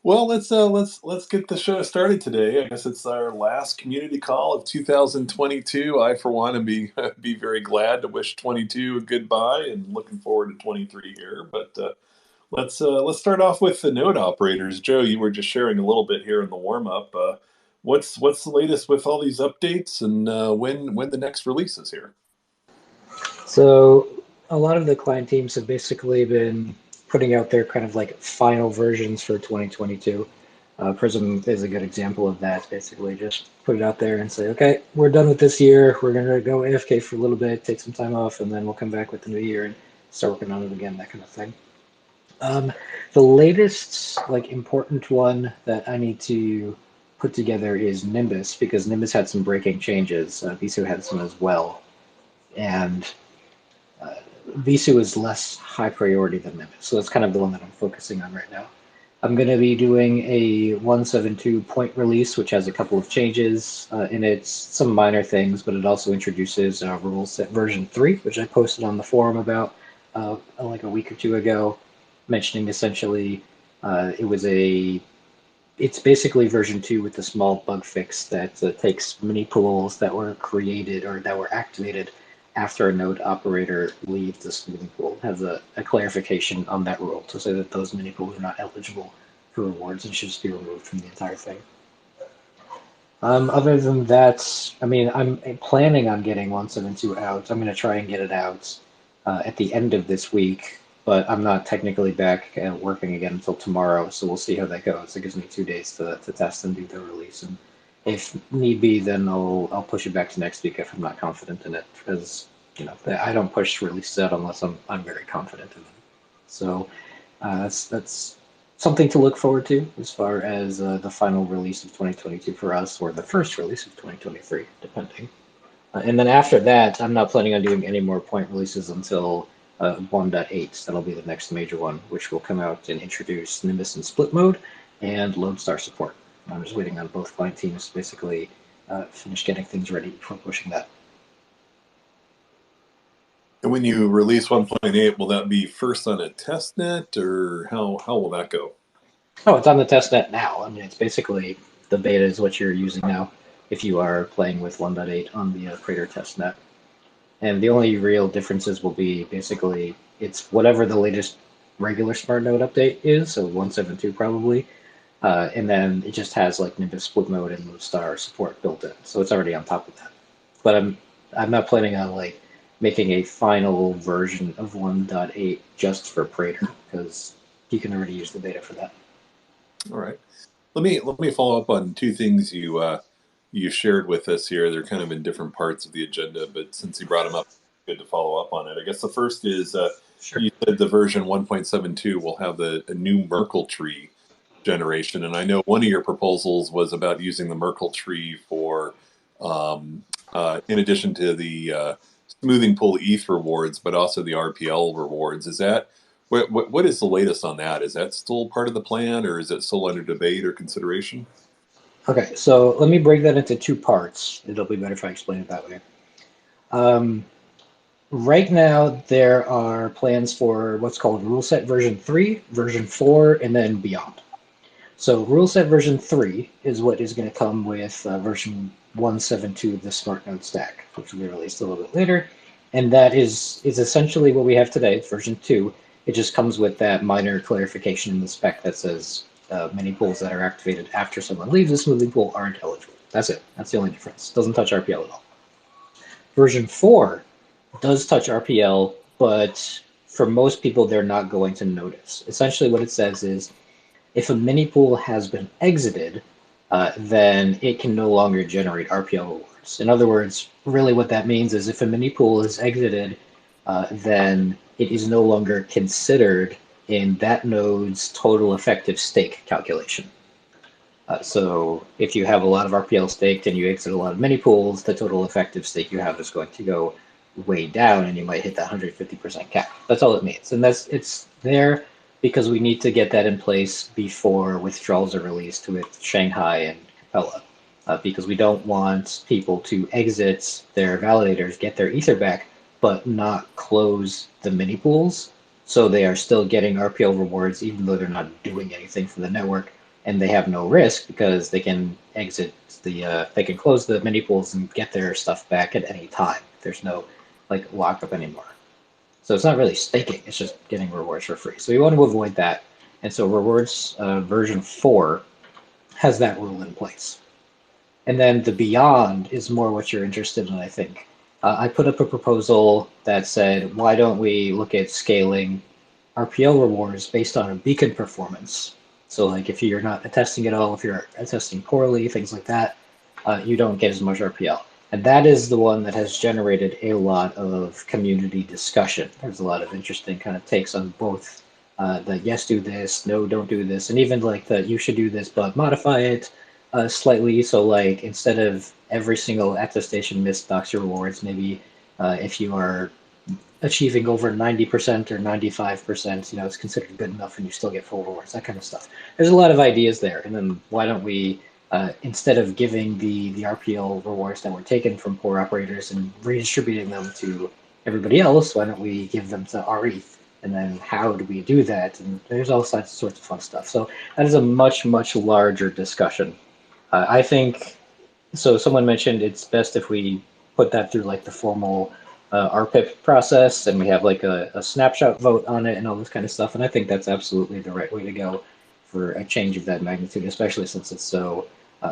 Well, let's get the show started today. I guess it's our last community call of 2022. I, for one, am be very glad to wish 22 goodbye and looking forward to 23 here. But let's start off with the node operators. Joe, you were just sharing a little bit here in the warm up. What's the latest with all these updates and when the next release is here? So a lot of the client teams have basically been putting out their kind of like final versions for 2022. Prism is a good example of that. Basically, just put it out there and say, okay, we're done with this year. We're gonna go AFK for a little bit, take some time off, and then we'll come back with the new year and start working on it again, that kind of thing. Um, the latest like important one that I need to put together is Nimbus because Nimbus had some breaking changes. Visu had some as well, and uh, Visu is less high priority than Nimbus, so that's kind of the one that I'm focusing on right now. I'm going to be doing a 172 point release, which has a couple of changes in it, some minor things, but it also introduces rule set version 3, which I posted on the forum about like a week or two ago, mentioning essentially it was a it's basically version 2 with the small bug fix that takes mini pools that were created or that were activated after a node operator leaves the smoothing pool. It has a clarification on that rule to say that those mini pools are not eligible for rewards and should just be removed from the entire thing. Other than that, I mean, I'm planning on getting 172 out. I'm going to try and get it out at the end of this week, but I'm not technically back working again until tomorrow, so we'll see how that goes. It gives me 2 days to test and do the release, and if need be, then I'll push it back to next week if I'm not confident in it, because I don't push releases out unless I'm very confident in them. So that's something to look forward to as far as the final release of 2022 for us, or the first release of 2023, depending. And then after that, I'm not planning on doing any more point releases until 1.8. That'll be the next major one, which will come out and introduce Nimbus in split mode and Lodestar support. I'm just waiting on both client teams to basically finish getting things ready before pushing that. And when you release 1.8, will that be first on a test net, or how will that go? Oh, it's on the test net now. I mean, it's basically the beta is what you're using now if you are playing with 1.8 on the Crater test net. And the only real differences will be basically it's whatever the latest regular smart node update is, so 172 probably, and then it just has like Nimbus split mode and Lodestar support built in, so it's already on top of that. But I'm not planning on like making a final version of 1.8 just for Praetor because you can already use the beta for that. All right. Let me follow up on two things you shared with us here. They're kind of in different parts of the agenda, but since you brought them up, good to follow up on it. I guess the first is Sure. you said the version 1.72 will have a new Merkle tree generation, and I know one of your proposals was about using the Merkle tree for, in addition to the smoothing pool ETH rewards, but also the RPL rewards. Is that what is the latest on that? Is that still part of the plan, or is it still under debate or consideration? Okay, so let me break that into two parts. It'll be better if I explain it that way. Um, right now, there are plans for what's called rule set version 3, version 4, and then beyond. So rule set version 3 is what is going to come with version 172 of the smart node stack, which will be released a little bit later. And that is essentially what we have today. It's version 2. It just comes with that minor clarification in the spec that says many pools that are activated after someone leaves the smoothing pool aren't eligible. That's it. That's the only difference. It doesn't touch RPL at all. Version 4 does touch RPL, but for most people, they're not going to notice. Essentially, what it says is if a mini pool has been exited, then it can no longer generate RPL rewards. In other words, really what that means is if a mini pool is exited, then it is no longer considered in that node's total effective stake calculation. So if you have a lot of RPL staked and you exit a lot of mini pools, the total effective stake you have is going to go way down and you might hit that 150% cap. That's all it means. And it's there because we need to get that in place before withdrawals are released with Shanghai and Capella. Because we don't want people to exit their validators, get their ether back, but not close the mini pools. So they are still getting RPL rewards even though they're not doing anything for the network, and they have no risk because they can exit they can close the mini pools and get their stuff back at any time. There's no like lockup anymore. So it's not really staking, it's just getting rewards for free. So we want to avoid that. And so rewards version 4 has that rule in place. And then the beyond is more what you're interested in, I think. I put up a proposal that said, why don't we look at scaling RPL rewards based on a beacon performance? So like if you're not attesting at all, if you're attesting poorly, things like that, you don't get as much RPL. And that is the one that has generated a lot of community discussion. There's a lot of interesting kind of takes on both the yes, do this, no, don't do this, and even like the you should do this, but modify it slightly. So like instead of every single attestation missed docs your rewards, maybe if you are achieving over 90% or 95%, it's considered good enough and you still get full rewards, that kind of stuff. There's a lot of ideas there. And then why don't we, instead of giving the RPL rewards that were taken from poor operators and redistributing them to everybody else, why don't we give them to rETH? And then how do we do that? And there's all sorts of fun stuff. So that is a much, much larger discussion. I think, so someone mentioned it's best if we put that through like the formal RPIP process and we have like a snapshot vote on it and all this kind of stuff. And I think that's absolutely the right way to go for a change of that magnitude, especially since it's so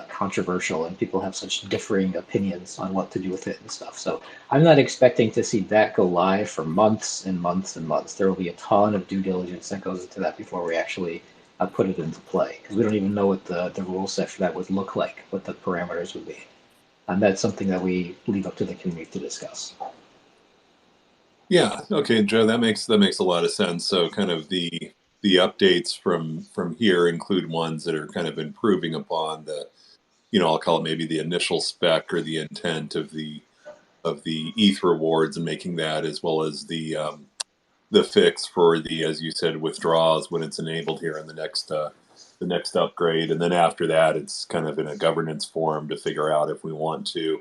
controversial and people have such differing opinions on what to do with it and stuff. So I'm not expecting to see that go live for months and months and months. There will be a ton of due diligence that goes into that before we actually put it into play, because we don't even know what the rule set for that would look like, what the parameters would be. And that's something that we leave up to the community to discuss. Yeah. Okay, Joe, that makes a lot of sense. So kind of the updates from here include ones that are kind of improving upon the, I'll call it maybe the initial spec or the intent of the ETH rewards, and making that, as well as the fix for the, as you said, withdrawals when it's enabled here in the next upgrade. And then after that, it's kind of in a governance forum to figure out if we want to,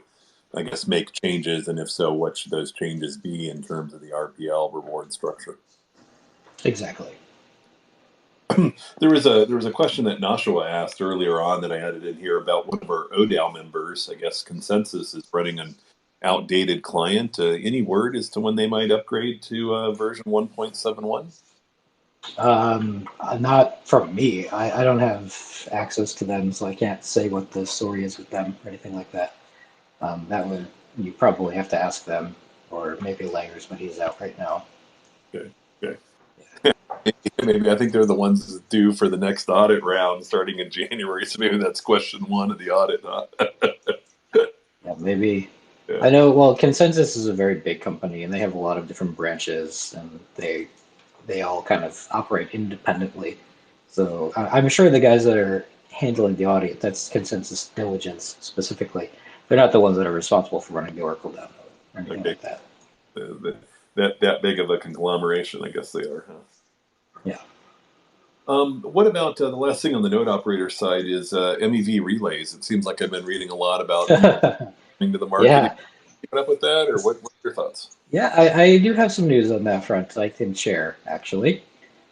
I guess, make changes, and if so, what should those changes be in terms of the RPL reward structure. Exactly. There was a question that Nashua asked earlier on that I added in here about one of our ODAO members. I guess Consensus is running an outdated client. Any word as to when they might upgrade to version 1.71? Not from me. I don't have access to them, so I can't say what the story is with them or anything like that. That would, you probably have to ask them, or maybe Langers, but he's out right now. Okay. Okay. Maybe I think they're the ones due for the next audit round starting in January. So maybe that's question one of the audit. Yeah, maybe. Yeah. I know. Well, Consensus is a very big company, and they have a lot of different branches, and they all kind of operate independently. So I'm sure the guys that are handling the audit, that's Consensus Diligence specifically. They're not the ones that are responsible for running the Oracle down or anything Okay. like that. That big of a conglomeration, I guess they are, huh? Yeah. What about the last thing on the node operator side is MEV relays? It seems like I've been reading a lot about coming to the market. Yeah. Keeping up with that, or what are your thoughts? Yeah, I do have some news on that front I can share, actually.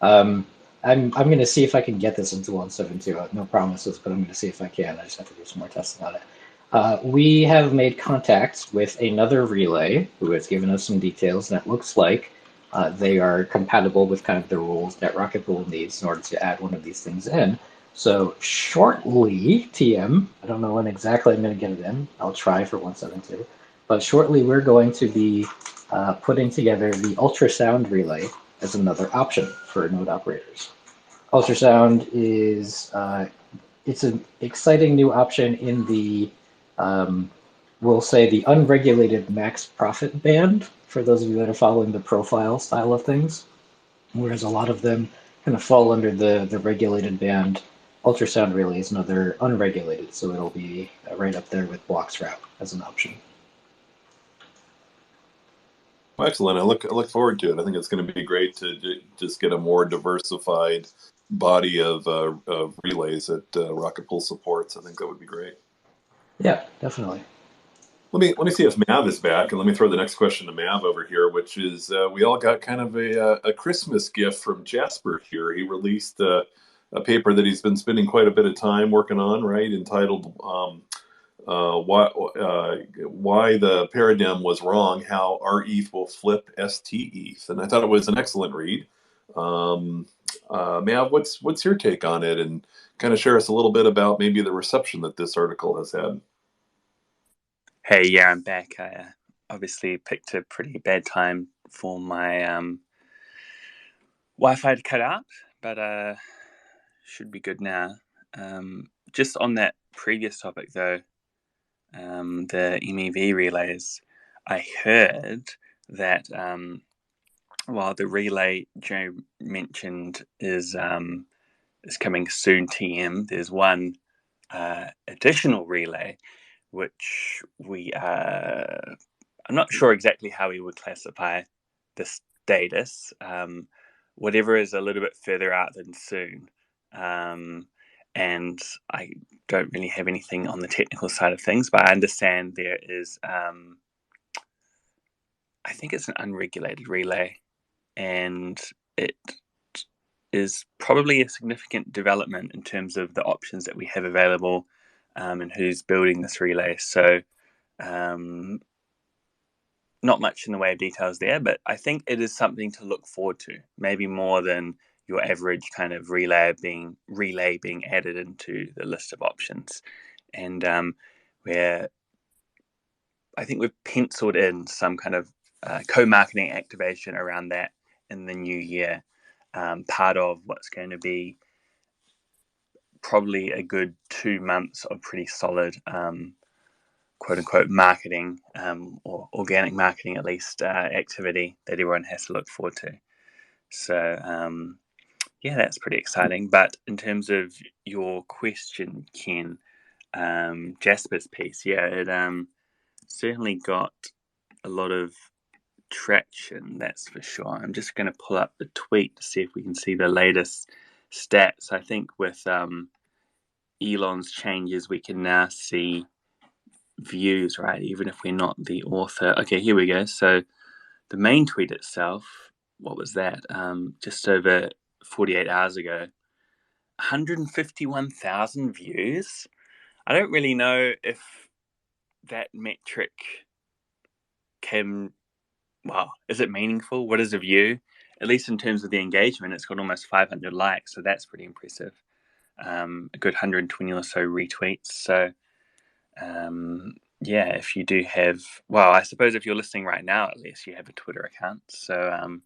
Um, I'm going to see if I can get this into 172. No promises, but I'm going to see if I can. I just have to do some more testing on it. We have made contacts with another relay who has given us some details, and it looks like they are compatible with kind of the rules that Rocket Pool needs in order to add one of these things in. So shortly, TM, I don't know when exactly I'm going to get it in. I'll try for 172. But shortly, we're going to be putting together the ultrasound relay as another option for node operators. Ultrasound is it's an exciting new option in the we'll say the unregulated max profit band for those of you that are following the profile style of things, whereas a lot of them kind of fall under the regulated band. Ultrasound relay is another unregulated, so it'll be right up there with blocks route as an option. Well, excellent. I look forward to it. I think it's going to be great to just get a more diversified body of relays that Rocket Pool supports. I think that would be great. Yeah, definitely. Let me see if Mav is back, and let me throw the next question to Mav over here, which is we all got kind of a Christmas gift from Jasper here. He released a paper that he's been spending quite a bit of time working on, right? Entitled why the paradigm was wrong, how rETH will flip stETH, and I thought it was an excellent read. Mav, what's your take on it, and kind of share us a little bit about maybe the reception that this article has had. Hey, yeah, I'm back. I obviously picked a pretty bad time for my Wi-Fi to cut out, but should be good now. Just on that previous topic, though, the MEV relays, I heard that while the relay Joe mentioned is coming soon, TM, there's one additional relay which I'm not sure exactly how we would classify the status. Whatever is a little bit further out than soon. And I don't really have anything on the technical side of things, but I understand there is, I think it's an unregulated relay, and it is probably a significant development in terms of the options that we have available, and who's building this relay. So, not much in the way of details there, but I think it is something to look forward to, maybe more than your average kind of relay being added into the list of options. And where I think we've penciled in some kind of co-marketing activation around that in the new year, part of what's going to be probably a good 2 months of pretty solid quote unquote marketing, or organic marketing at least, activity that everyone has to look forward to. So yeah, that's pretty exciting. But in terms of your question, Ken, Jasper's piece, yeah, it certainly got a lot of traction, that's for sure. I'm just going to pull up the tweet to see if we can see the latest stats. I think with Elon's changes, we can now see views, right? Even if we're not the author. Okay, here we go. So the main tweet itself, what was that? Just over 48 hours ago, 151,000 views. I don't really know if that metric is it meaningful? What is a view? At least in terms of the engagement, it's got almost 500 likes, so that's pretty impressive. A good 120 or so retweets. So yeah, if you do have, I suppose if you're listening right now, at least you have a Twitter account. So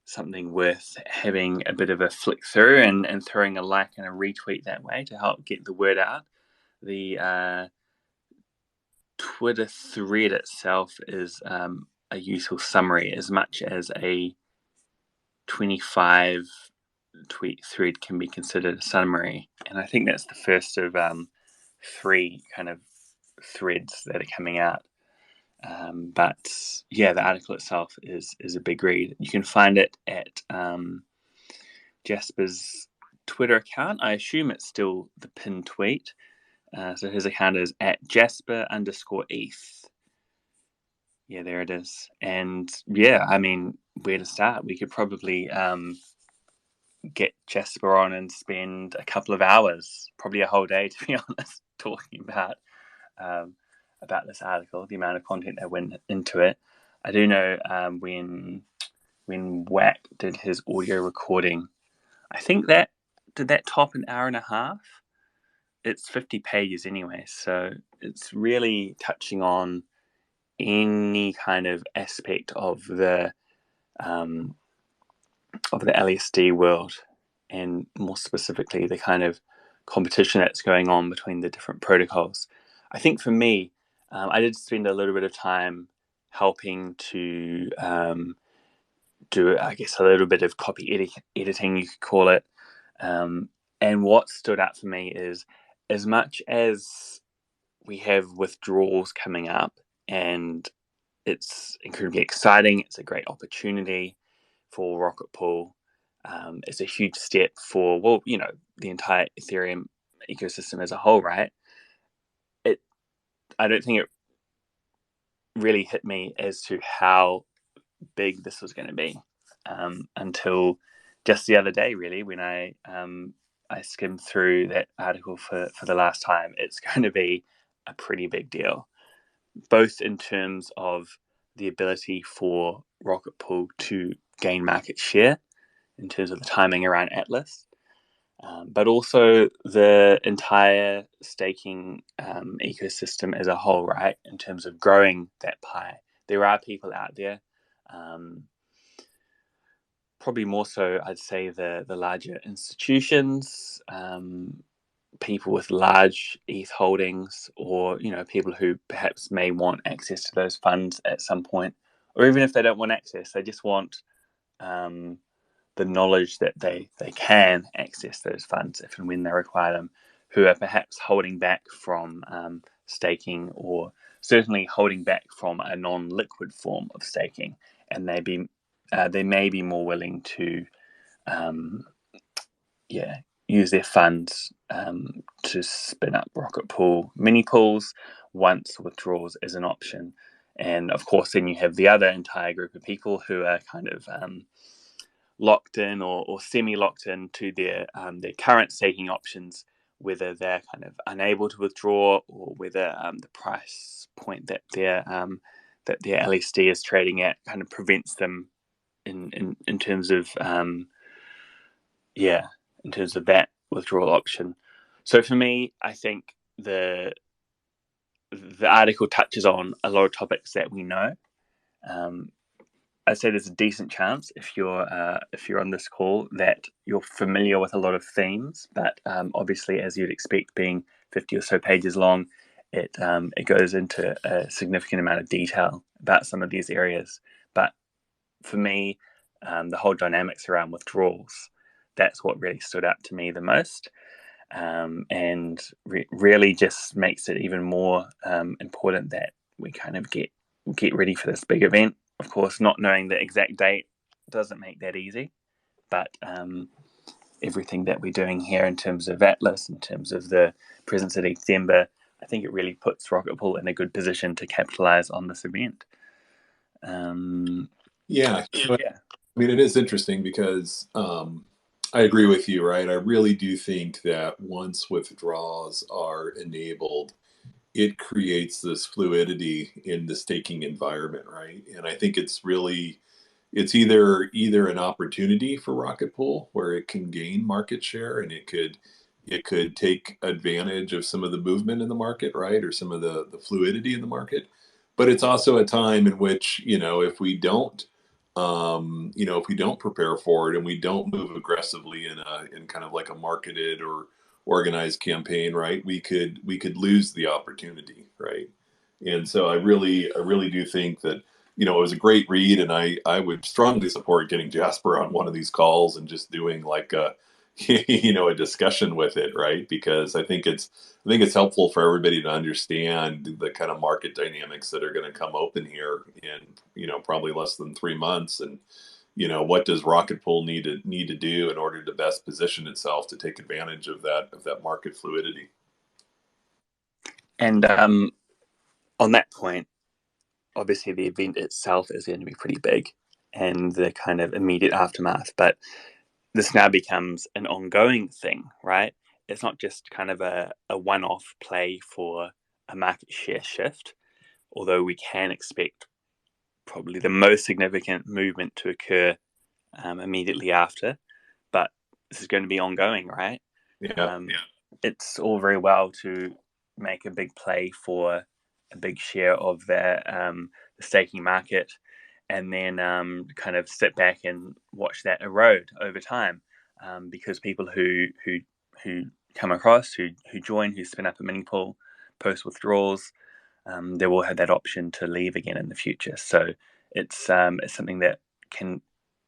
something worth having a bit of a flick through and throwing a like and a retweet that way to help get the word out. The Twitter thread itself is a useful summary as much as a 25 tweet thread can be considered a summary. And I think that's the first of 3 kind of threads that are coming out. But yeah, the article itself is a big read. You can find it at Jasper's Twitter account. I assume it's still the pinned tweet. So his account is at Jasper_ETH. Yeah, there it is. And yeah, I mean, where to start? We could probably get Jasper on and spend a couple of hours, probably a whole day, to be honest, talking about this article, the amount of content that went into it. I do know when Whack did his audio recording, I think that top an hour and a half. It's 50 pages anyway, so it's really touching on any kind of aspect of the LSD world, and more specifically the kind of competition that's going on between the different protocols. I think for me, I did spend a little bit of time helping to do, I guess, a little bit of copy editing, you could call it. And what stood out for me is, as much as we have withdrawals coming up, and it's incredibly exciting, it's a great opportunity for Rocket Pool. It's a huge step for, the entire Ethereum ecosystem as a whole, right? I don't think it really hit me as to how big this was going to be until just the other day, really, when I skimmed through that article for the last time, it's going to be a pretty big deal, both in terms of the ability for Rocket Pool to gain market share in terms of the timing around Atlas, but also the entire staking ecosystem as a whole, right? In terms of growing that pie. There are people out there, probably more so, I'd say, the larger institutions, people with large ETH holdings, or people who perhaps may want access to those funds at some point, or even if they don't want access, they just want the knowledge that they can access those funds if and when they require them, who are perhaps holding back from staking, or certainly holding back from a non-liquid form of staking, and they may be more willing to use their funds to spin up Rocket Pool mini pools once withdrawals is an option. And of course, then you have the other entire group of people who are kind of locked in or semi-locked into their current staking options, whether they're kind of unable to withdraw, or whether the price point that their LSD is trading at kind of prevents them in terms of in terms of that withdrawal option. So for me, I think the article touches on a lot of topics that we know. I'd say there's a decent chance, if you're on this call, that you're familiar with a lot of themes, but obviously, as you'd expect, being 50 or so pages long, it goes into a significant amount of detail about some of these areas. But for me, the whole dynamics around withdrawals, that's what really stood out to me the most, and really just makes it even more important that we kind of get ready for this big event. Of course, not knowing the exact date doesn't make that easy, but everything that we're doing here in terms of Atlas, in terms of the presence at December, I think it really puts Rocket Pool in a good position to capitalize on this event. Yeah. I mean, it is interesting because I agree with you, right? I really do think that once withdrawals are enabled, it creates this fluidity in the staking environment, right? And I think it's either an opportunity for Rocket Pool where it can gain market share, and it could take advantage of some of the movement in the market, right? Or some of the fluidity in the market. But it's also a time in which, if we don't prepare for it and we don't move aggressively in kind of like a marketed or organized campaign, right? We could lose the opportunity, right? And so I really do think that, it was a great read, and I would strongly support getting Jasper on one of these calls and just doing like a a discussion with it, right? Because I think it's helpful for everybody to understand the kind of market dynamics that are going to come open here in probably less than 3 months, and what does Rocket Pool need to do in order to best position itself to take advantage of that market fluidity. And on that point, obviously the event itself is going to be pretty big, and the kind of immediate aftermath, but this now becomes an ongoing thing, right? It's not just kind of a one-off play for a market share shift, although we can expect probably the most significant movement to occur immediately after. But this is going to be ongoing, right? Yeah. It's all very well to make a big play for a big share of the staking market, and then kind of sit back and watch that erode over time, because people who come across, who join, who spin up a mini pool post withdrawals, they will have that option to leave again in the future. So it's something that can,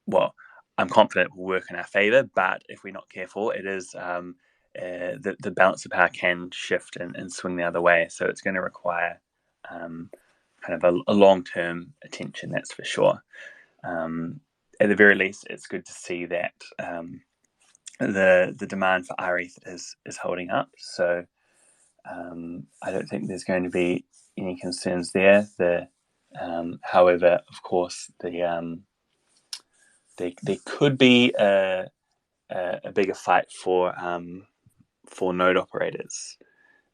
well, I'm confident will work in our favor, but if we're not careful, it is the balance of power can shift and swing the other way. So it's going to require kind of a long-term attention, that's for sure. At the very least, it's good to see that the demand for rETH is holding up. So I don't think there's going to be any concerns there. However, of course, the there could be a bigger fight for node operators.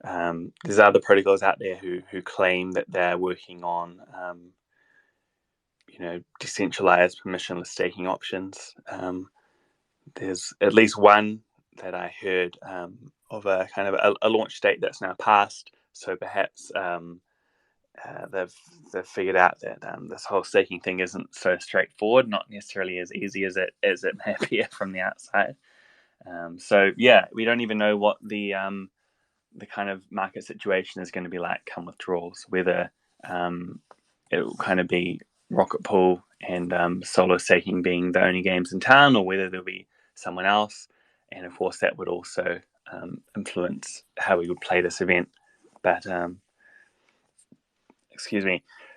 There's other protocols out there who claim that they're working on decentralized permissionless staking options. There's at least one that I heard of a kind of a launch date that's now passed. So perhaps they've figured out that this whole staking thing isn't so straightforward, not necessarily as easy as it may appear from the outside. So yeah, we don't even know what the kind of market situation is going to be like come withdrawals, whether it will kind of be Rocket Pool and solo staking being the only games in town, or whether there'll be someone else. And of course, that would also influence how we would play this event. But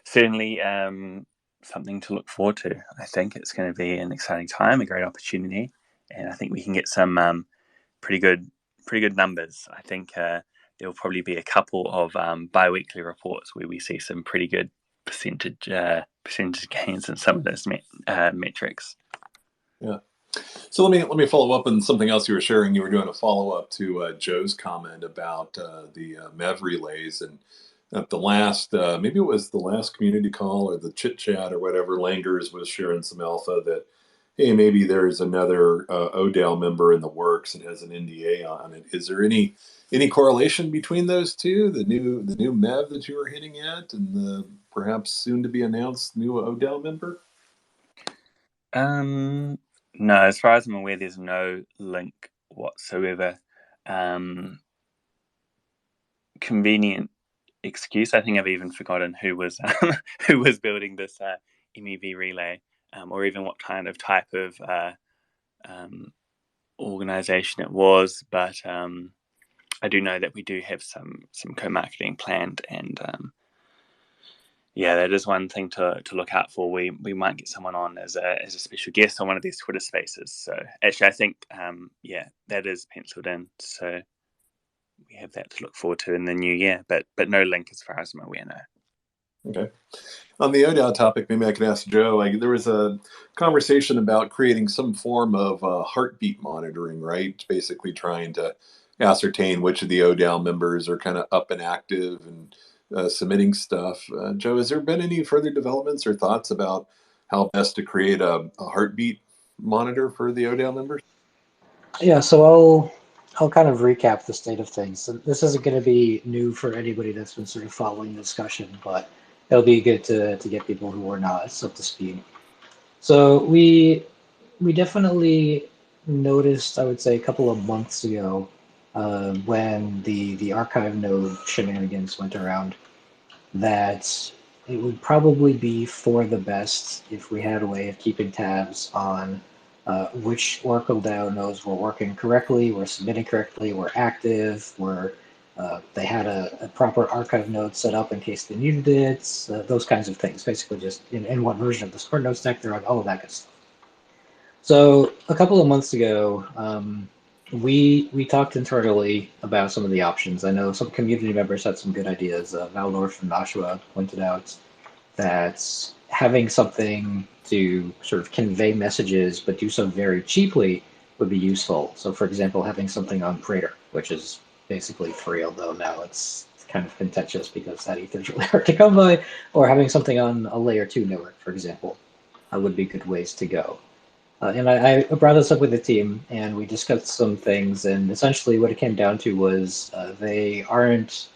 certainly something to look forward to. I think it's going to be an exciting time, a great opportunity, and I think we can get some pretty good numbers. I think there will probably be a couple of biweekly reports where we see some pretty good percentage gains in some of those metrics. Yeah. So let me follow up on something else you were sharing. You were doing a follow up to Joe's comment about the MEV relays, and at the last, maybe it was the last community call or the chit chat or whatever, Langers was sharing some alpha that, hey, maybe there's another ODAL member in the works and has an NDA on it. Is there any correlation between those two, the new MEV that you were hinting at and the perhaps soon to be announced new ODAL member? No, as far as I'm aware, there's no link whatsoever. Convenient excuse. I think I've even forgotten who was building this MEV relay, or even what kind of type of organization it was. But I do know that we do have some co-marketing planned, and yeah, that is one thing to look out for. We might get someone on as a special guest on one of these Twitter spaces. So actually, I think that is penciled in. So we have that to look forward to in the new year. But no link as far as I'm aware. No. Okay. On the ODAO topic, maybe I could ask Joe. There was a conversation about creating some form of heartbeat monitoring, right? Basically trying to ascertain which of the ODAO members are kind of up and active and submitting stuff. Joe, has there been any further developments or thoughts about how best to create a heartbeat monitor for the ODAO members? Yeah, so I'll kind of recap the state of things. So this isn't going to be new for anybody that's been sort of following the discussion, but it'll be good to get people who are not up to speed. So we definitely noticed, I would say, a couple of months ago, when the archive node shenanigans went around, that it would probably be for the best if we had a way of keeping tabs on which Oracle DAO nodes were working correctly, were submitting correctly, were active, were they had a proper archive node set up in case they needed it, those kinds of things. Basically, just in what version of the support node stack they're on, all of that good stuff. So a couple of months ago, we talked internally about some of the options. I know some community members had some good ideas. Valor from Nashua pointed out that having something to sort of convey messages but do so very cheaply would be useful. So for example, having something on Praetor, which is basically free, although now it's kind of contentious because that ether is really hard to come by, or having something on a layer 2 network, for example, would be good ways to go. And I brought this up with the team, and we discussed some things, and essentially what it came down to was they aren't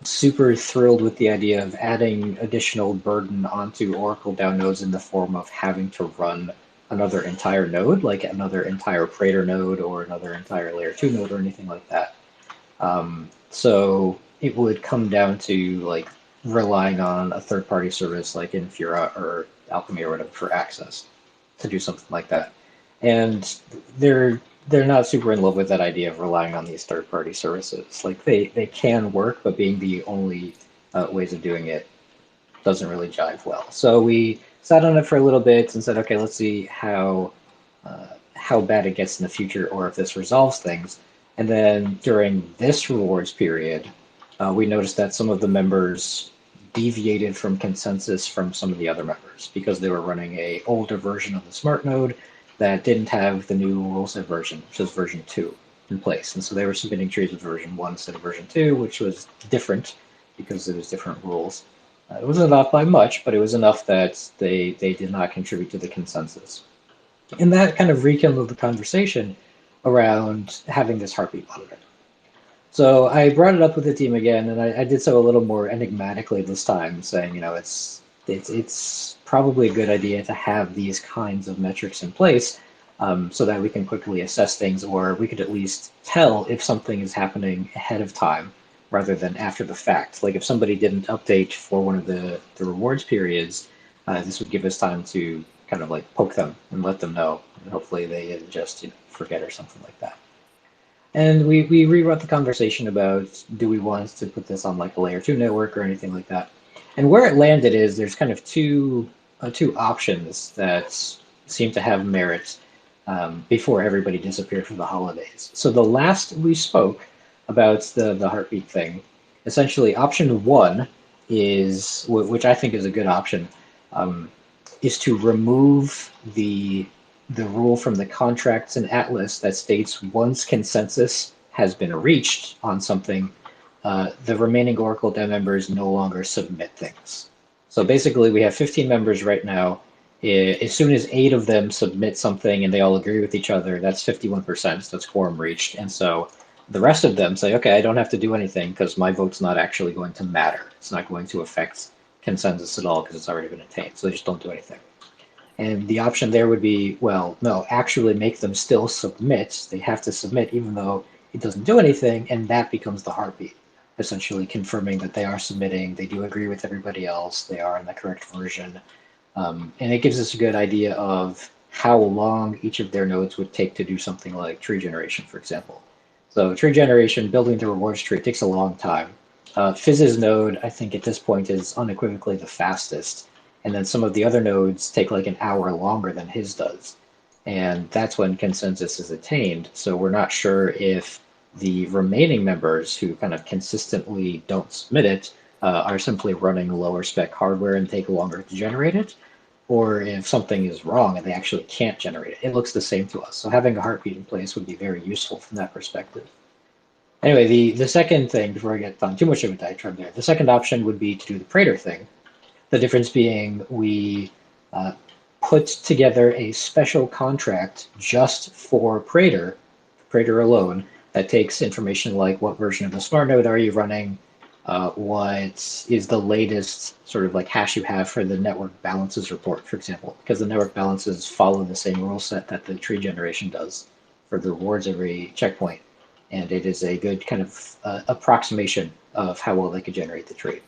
super thrilled with the idea of adding additional burden onto Oracle DAO nodes in the form of having to run another entire node, like another entire Praetor node or another entire layer 2 node or anything like that. So it would come down to like relying on a third-party service like Infura or Alchemy or whatever for access to do something like that. And they're not super in love with that idea of relying on these third-party services. Like they can work, but being the only ways of doing it doesn't really jive well. So we sat on it for a little bit and said, okay, let's see how bad it gets in the future, or if this resolves things. And then during this rewards period, we noticed that some of the members deviated from consensus from some of the other members because they were running a older version of the smart node that didn't have the new rule set version, which is version 2, in place. And so they were submitting trees with version 1 instead of version 2, which was different because it was different rules. It wasn't enough by much, but it was enough that they did not contribute to the consensus. And that kind of rekindled the conversation around having this heartbeat monitor. So I brought it up with the team again, and I did so a little more enigmatically this time, saying, you know, it's probably a good idea to have these kinds of metrics in place so that we can quickly assess things, or we could at least tell if something is happening ahead of time rather than after the fact. Like if somebody didn't update for one of the rewards periods, this would give us time to kind of like poke them and let them know, and hopefully they didn't just forget or something like that. And we rewrote the conversation about, do we want to put this on like a layer 2 network or anything like that. And where it landed is there's kind of two options that seem to have merit before everybody disappeared for the holidays. So the last we spoke about the heartbeat thing, essentially option 1 is, which I think is a good option, is to remove the rule from the contracts in Atlas that states once consensus has been reached on something, the remaining Oracle DAO members no longer submit things. So basically we have 15 members right now. As soon as 8 of them submit something and they all agree with each other, that's 51%, so that's quorum reached. And so the rest of them say, okay, I don't have to do anything because my vote's not actually going to matter. It's not going to affect consensus at all because it's already been attained. So they just don't do anything. And the option there would be, well, no, actually make them still submit. They have to submit even though it doesn't do anything, and that becomes the heartbeat, essentially confirming that they are submitting, they do agree with everybody else, they are in the correct version. And it gives us a good idea of how long each of their nodes would take to do something like tree generation, for example. So tree generation, building the rewards tree, takes a long time. Fizz's node, I think at this point, is unequivocally the fastest. And then some of the other nodes take like an hour longer than his does. And that's when consensus is attained. So we're not sure if the remaining members who kind of consistently don't submit it are simply running lower spec hardware and take longer to generate it, or if something is wrong and they actually can't generate it. It looks the same to us. So having a heartbeat in place would be very useful from that perspective. Anyway, the second thing, before I get on too much of a diatribe there, the second option would be to do the Praetor thing. The difference being we put together a special contract just for Praetor alone, that takes information like what version of the smart node are you running, what is the latest sort of like hash you have for the network balances report, for example, because the network balances follow the same rule set that the tree generation does for the rewards every checkpoint. And it is a good kind of approximation of how well they could generate the tree.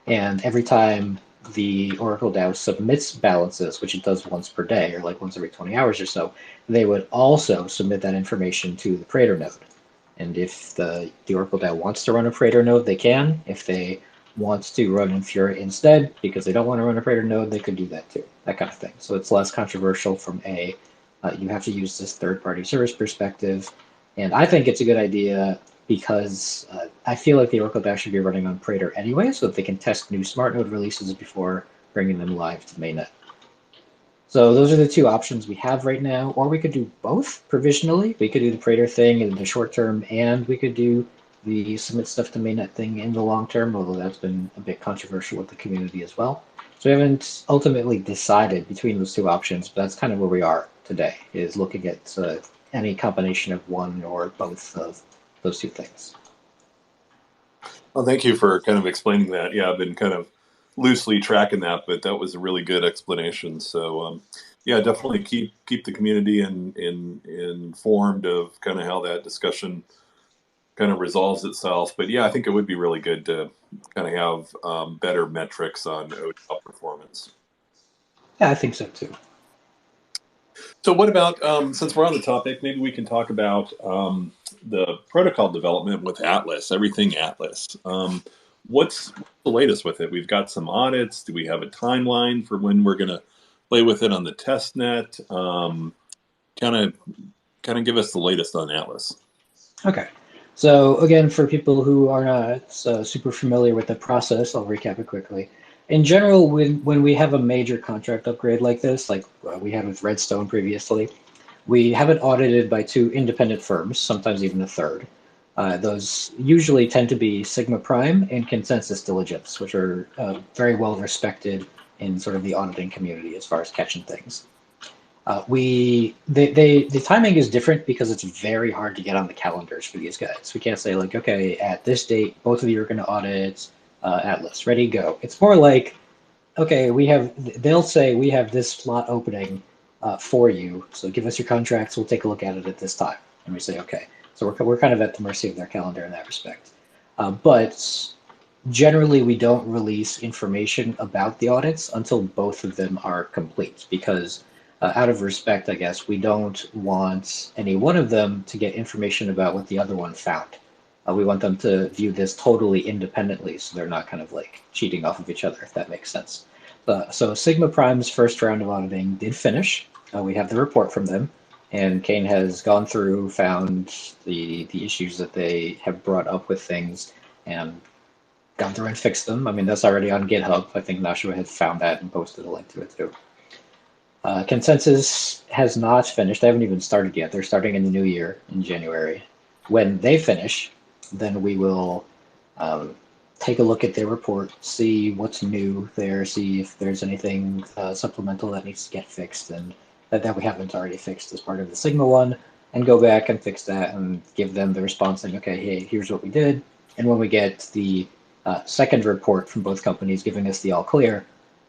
And every time the Oracle DAO submits balances, which it does once per day, or like once every 20 hours or so, they would also submit that information to the Praetor node. And if the Oracle DAO wants to run a Praetor node, they can. If they want to run Infura instead, because they don't want to run a Praetor node, they could do that too, that kind of thing. So it's less controversial from you have to use this third-party service perspective. And I think it's a good idea because I feel like the Oracle DAO should be running on Praetor anyway, so that they can test new smart node releases before bringing them live to mainnet. So those are the two options we have right now, or we could do both provisionally. We could do the Praetor thing in the short term, and we could do the submit stuff to mainnet thing in the long term, although that's been a bit controversial with the community as well. So we haven't ultimately decided between those two options, but that's kind of where we are today, is looking at any combination of one or both of those two things. Well, thank you for kind of explaining that. Yeah, I've been kind of loosely tracking that, but that was a really good explanation. So, yeah, definitely keep the community informed of kind of how that discussion kind of resolves itself. But yeah, I think it would be really good to kind of have better metrics on ODAO performance. Yeah, I think so too. So what about, since we're on the topic, maybe we can talk about the protocol development with Atlas, everything Atlas. What's the latest with it? We've got some audits. Do we have a timeline for when we're going to play with it on the test net? Kind of give us the latest on Atlas. Okay. So again, for people who are not super familiar with the process, I'll recap it quickly. In general, when we have a major contract upgrade like this, like we had with Redstone previously, we have it audited by two independent firms, sometimes even a third. Those usually tend to be Sigma Prime and Consensus Diligence, which are very well respected in sort of the auditing community as far as catching things. The timing is different because it's very hard to get on the calendars for these guys. We can't say like, okay, at this date, both of you are going to audit Atlas, ready, go. It's more like, okay, they'll say we have this slot opening for you, so give us your contracts, we'll take a look at it at this time. And we say, okay. So we're kind of at the mercy of their calendar in that respect. But generally, we don't release information about the audits until both of them are complete because out of respect, I guess, we don't want any one of them to get information about what the other one found. We want them to view this totally independently so they're not kind of like cheating off of each other, if that makes sense. So Sigma Prime's first round of auditing did finish. We have the report from them, and Kane has gone through, found the issues that they have brought up with things, and gone through and fixed them. I mean, that's already on GitHub. I think Nashua had found that and posted a link to it too. Consensus has not finished. They haven't even started yet. They're starting in the new year in January. When they finish, then we will take a look at their report, see what's new there, see if there's anything supplemental that needs to get fixed and that we haven't already fixed as part of the Sigma one, and go back and fix that and give them the response saying, okay, hey, here's what we did. And when we get the second report from both companies giving us the all clear,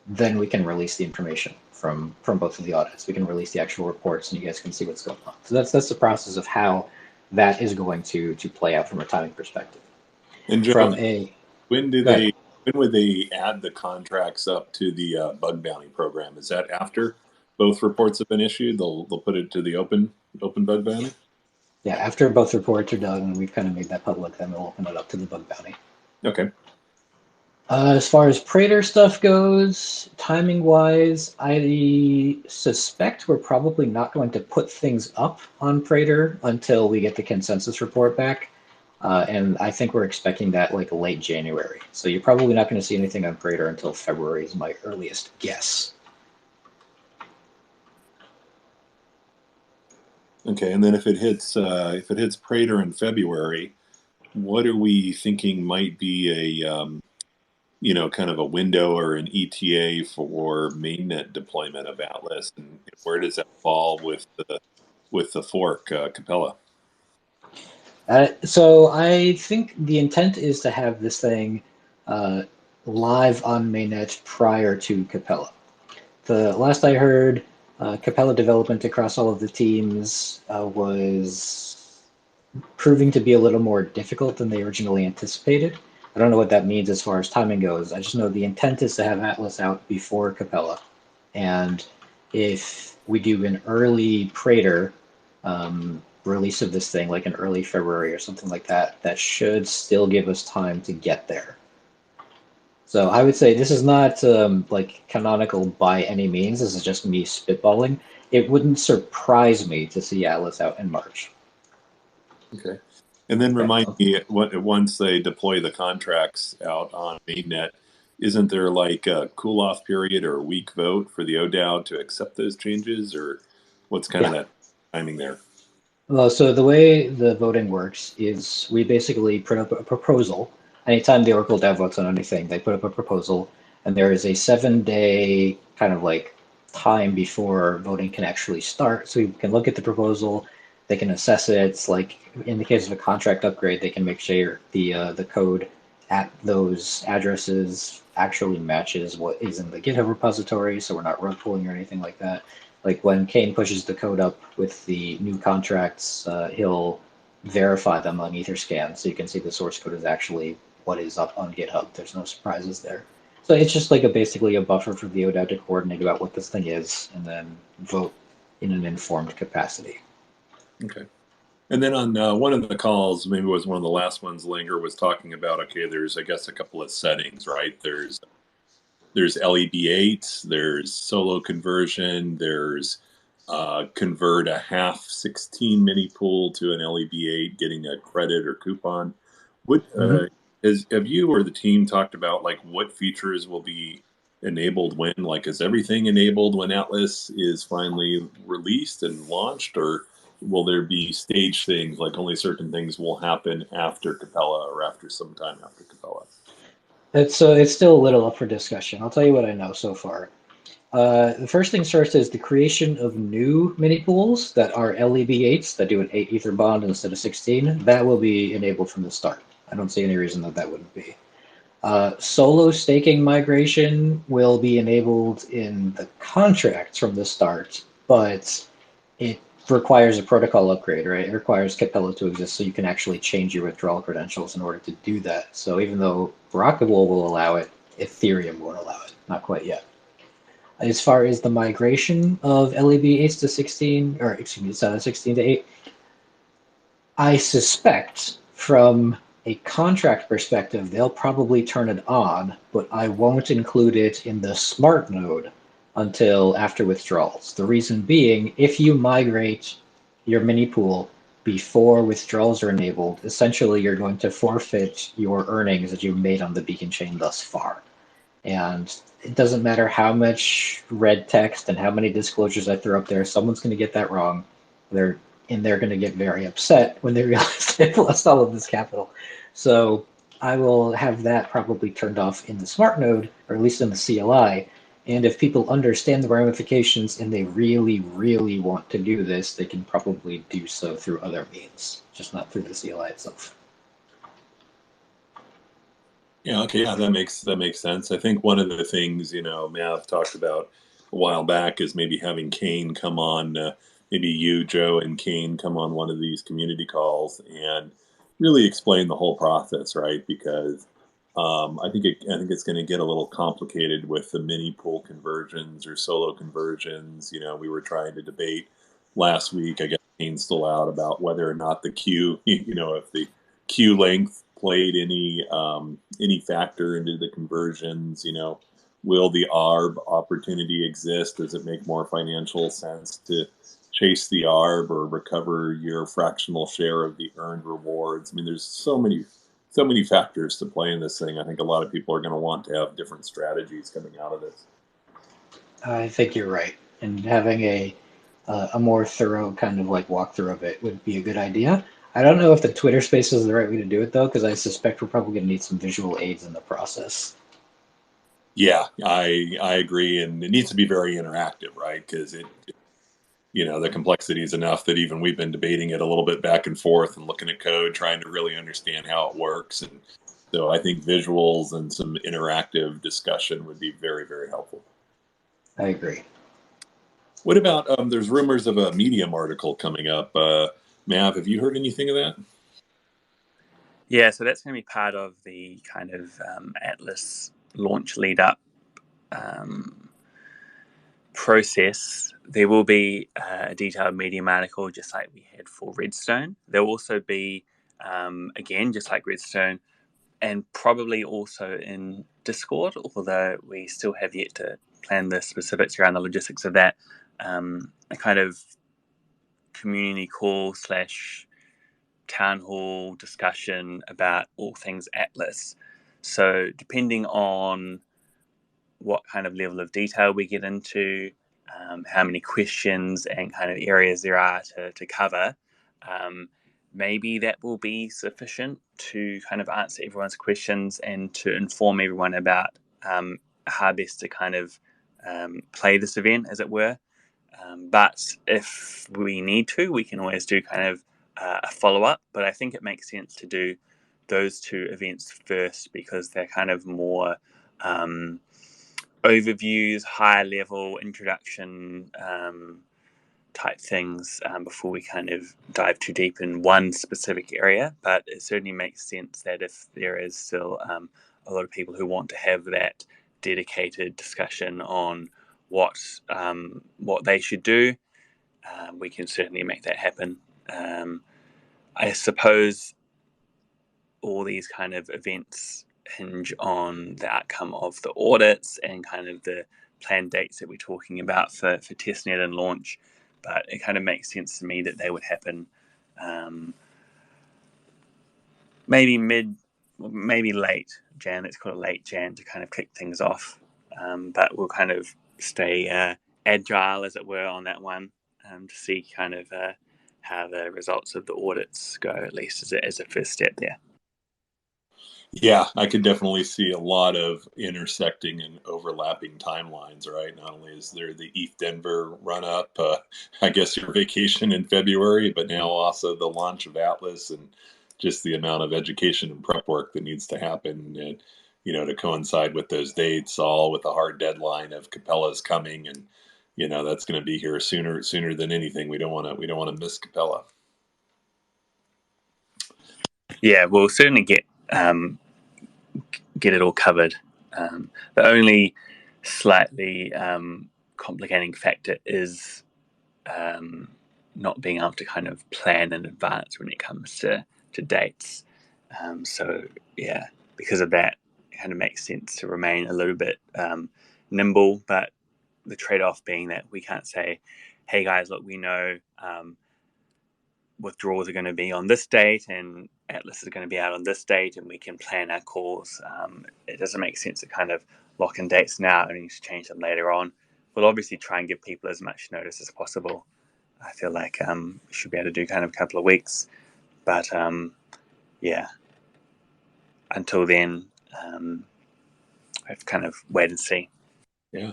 then we can release the information from both of the audits. We can release the actual reports and you guys can see what's going on. So that's the process of how that is going to play out from a timing perspective. And Joe, From a when would they add the contracts up to the bug bounty program? Is that after both reports have been issued? They'll put it to the open bug bounty? Yeah, after both reports are done, we've kind of made that public, then we'll open it up to the bug bounty. Okay. As far as Praetor stuff goes, timing-wise, I suspect we're probably not going to put things up on Praetor until we get the consensus report back. And I think we're expecting that like late January. So you're probably not going to see anything on Praetor until February is my earliest guess. Okay, and then if it hits Praetor in February, what are we thinking might be a kind of a window or an ETA for mainnet deployment of Atlas, and where does that fall with the fork Capella? So I think the intent is to have this thing live on mainnet prior to Capella. The last I heard, Capella development across all of the teams was proving to be a little more difficult than they originally anticipated. I don't know what that means as far as timing goes. I just know the intent is to have Atlas out before Capella. And if we do an early Praetor release of this thing, like in early February or something like that, that should still give us time to get there. So I would say this is not like canonical by any means. This is just me spitballing. It wouldn't surprise me to see Atlas out in March. Okay. And then remind me, once they deploy the contracts out on mainnet, isn't there like a cool-off period or a week vote for the ODAO to accept those changes, or what's kind of that timing there? Well, so the way the voting works is we basically put up a proposal. Anytime the Oracle DAO votes on anything, they put up a proposal, and there is a 7-day kind of like time before voting can actually start. So you can look at the proposal, they can assess it. It's like in the case of a contract upgrade, they can make sure the code at those addresses actually matches what is in the GitHub repository, so we're not rug pulling or anything like that. Like when Kane pushes the code up with the new contracts, he'll verify them on Etherscan, so you can see the source code is actually what is up on GitHub. There's no surprises there. So it's just like basically a buffer for the ODAO to coordinate about what this thing is, and then vote in an informed capacity. Okay. And then on one of the calls, maybe it was one of the last ones, Linger was talking about, okay, there's, I guess, a couple of settings, right? There's LEB8, there's solo conversion, there's convert a half 16 mini pool to an LEB8, getting a credit or coupon. What have you or the team talked about, like what features will be enabled when? Like, is everything enabled when Atlas is finally released and launched, or will there be stage things, like only certain things will happen after Capella or after some time after Capella? It's still a little up for discussion. I'll tell you what I know so far. The first things first is the creation of new mini pools that are LEB8s that do an 8 ether bond instead of 16. That will be enabled from the start. I don't see any reason that that wouldn't be. Solo staking migration will be enabled in the contracts from the start, but it requires a protocol upgrade, right? It requires Capella to exist so you can actually change your withdrawal credentials in order to do that. So even though Rockable will allow it, Ethereum won't allow it. Not quite yet. As far as the migration of LEB8s to 16, or excuse me, 16 to 8, I suspect from a contract perspective, they'll probably turn it on, but I won't include it in the smart node until after withdrawals. The reason being, if you migrate your mini pool before withdrawals are enabled, essentially you're going to forfeit your earnings that you've made on the beacon chain thus far. And it doesn't matter how much red text and how many disclosures I throw up there, someone's going to get that wrong. They're going to get very upset when they realize they've lost all of this capital. So I will have that probably turned off in the smart node, or at least in the CLI. And if people understand the ramifications and they really, really want to do this, they can probably do so through other means, just not through the CLI itself. Yeah, okay, yeah, that makes sense. I think one of the things, Mav talked about a while back is maybe having Kane come on, maybe you, Joe, and Kane come on one of these community calls and really explain the whole process, right? Because I think it's going to get a little complicated with the mini pool conversions or solo conversions. We were trying to debate last week. I guess Kane's still out about whether or not the queue, if the queue length played any factor into the conversions. Will the ARB opportunity exist? Does it make more financial sense to chase the ARB or recover your fractional share of the earned rewards? I mean, there's so many factors to play in this thing. I think a lot of people are going to want to have different strategies coming out of this. I think you're right, and having a more thorough kind of like walkthrough of it would be a good idea. I don't know if the Twitter space is the right way to do it though, because I suspect we're probably going to need some visual aids in the process. Yeah, I agree, and it needs to be very interactive, right? Because the complexity is enough that even we've been debating it a little bit back and forth and looking at code, trying to really understand how it works. And so I think visuals and some interactive discussion would be very, very helpful. I agree. What about, there's rumors of a Medium article coming up. Mav, have you heard anything of that? Yeah, so that's going to be part of the kind of Atlas launch lead up process. There will be a detailed Medium article, just like we had for Redstone. There will also be, again, just like Redstone, and probably also in Discord, although we still have yet to plan the specifics around the logistics of that, a kind of community call / town hall discussion about all things Atlas. So depending on what kind of level of detail we get into, how many questions and kind of areas there are to cover, maybe that will be sufficient to kind of answer everyone's questions and to inform everyone about how best to kind of play this event, as it were. But if we need to, we can always do kind of a follow-up. But I think it makes sense to do those two events first because they're kind of more overviews, higher level introduction type things before we kind of dive too deep in one specific area. But it certainly makes sense that if there is still a lot of people who want to have that dedicated discussion on what they should do, we can certainly make that happen. I suppose all these kind of events hinge on the outcome of the audits and kind of the planned dates that we're talking about for testnet and launch. but it kind of makes sense to me that they would happen maybe late Jan. Let's call it late Jan to kind of kick things off. But we'll kind of stay agile, as it were, on that one to see kind of how the results of the audits go, at least as a first step there. Yeah, I could definitely see a lot of intersecting and overlapping timelines, right? Not only is there the ETH Denver run up, I guess your vacation in February, but now also the launch of Atlas and just the amount of education and prep work that needs to happen, and, to coincide with those dates, all with a hard deadline of Capella's coming, and that's going to be here sooner than anything. We don't want to miss Capella. Yeah, we'll certainly get it all covered. The only slightly complicating factor is not being able to kind of plan in advance when it comes to dates. So yeah, because of that, it kind of makes sense to remain a little bit nimble, but the trade-off being that we can't say, hey guys, look, we know withdrawals are going to be on this date and Atlas is going to be out on this date, and we can plan our calls. It doesn't make sense to kind of lock in dates now and need to change them later on. We'll obviously try and give people as much notice as possible. I feel like we should be able to do kind of a couple of weeks, but yeah, until then, we have to kind of wait and see. Yeah.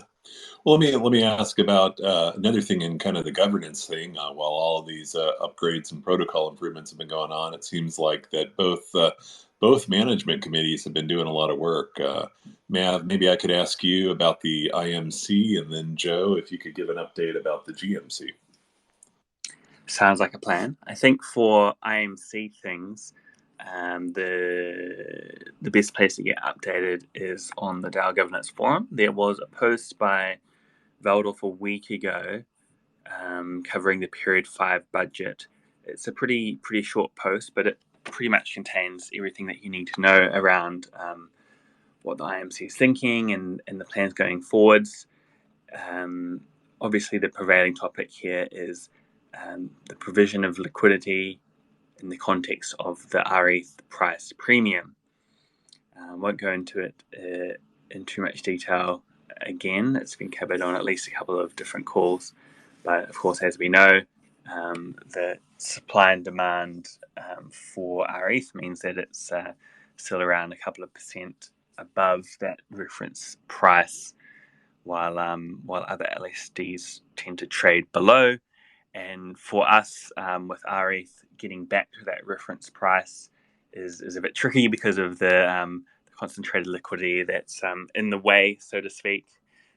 Well, let me ask about another thing in kind of the governance thing. While all of these upgrades and protocol improvements have been going on, it seems like that both management committees have been doing a lot of work. Mav, maybe I could ask you about the IMC, and then Joe, if you could give an update about the GMC. Sounds like a plan. I think for IMC things, the best place to get updated is on the DAO Governance Forum. There was a post by Valdorf a week ago covering the Period 5 budget. It's a pretty short post, but it pretty much contains everything that you need to know around what the IMC is thinking and the plans going forwards. Obviously, the prevailing topic here is the provision of liquidity in the context of the rETH price premium. Won't go into it in too much detail again. It's been covered on at least a couple of different calls. But of course, as we know, the supply and demand for rETH means that it's still around a couple of percent above that reference price, while other LSDs tend to trade below. And for us, with rETH, getting back to that reference price is a bit tricky because of the concentrated liquidity that's in the way, so to speak.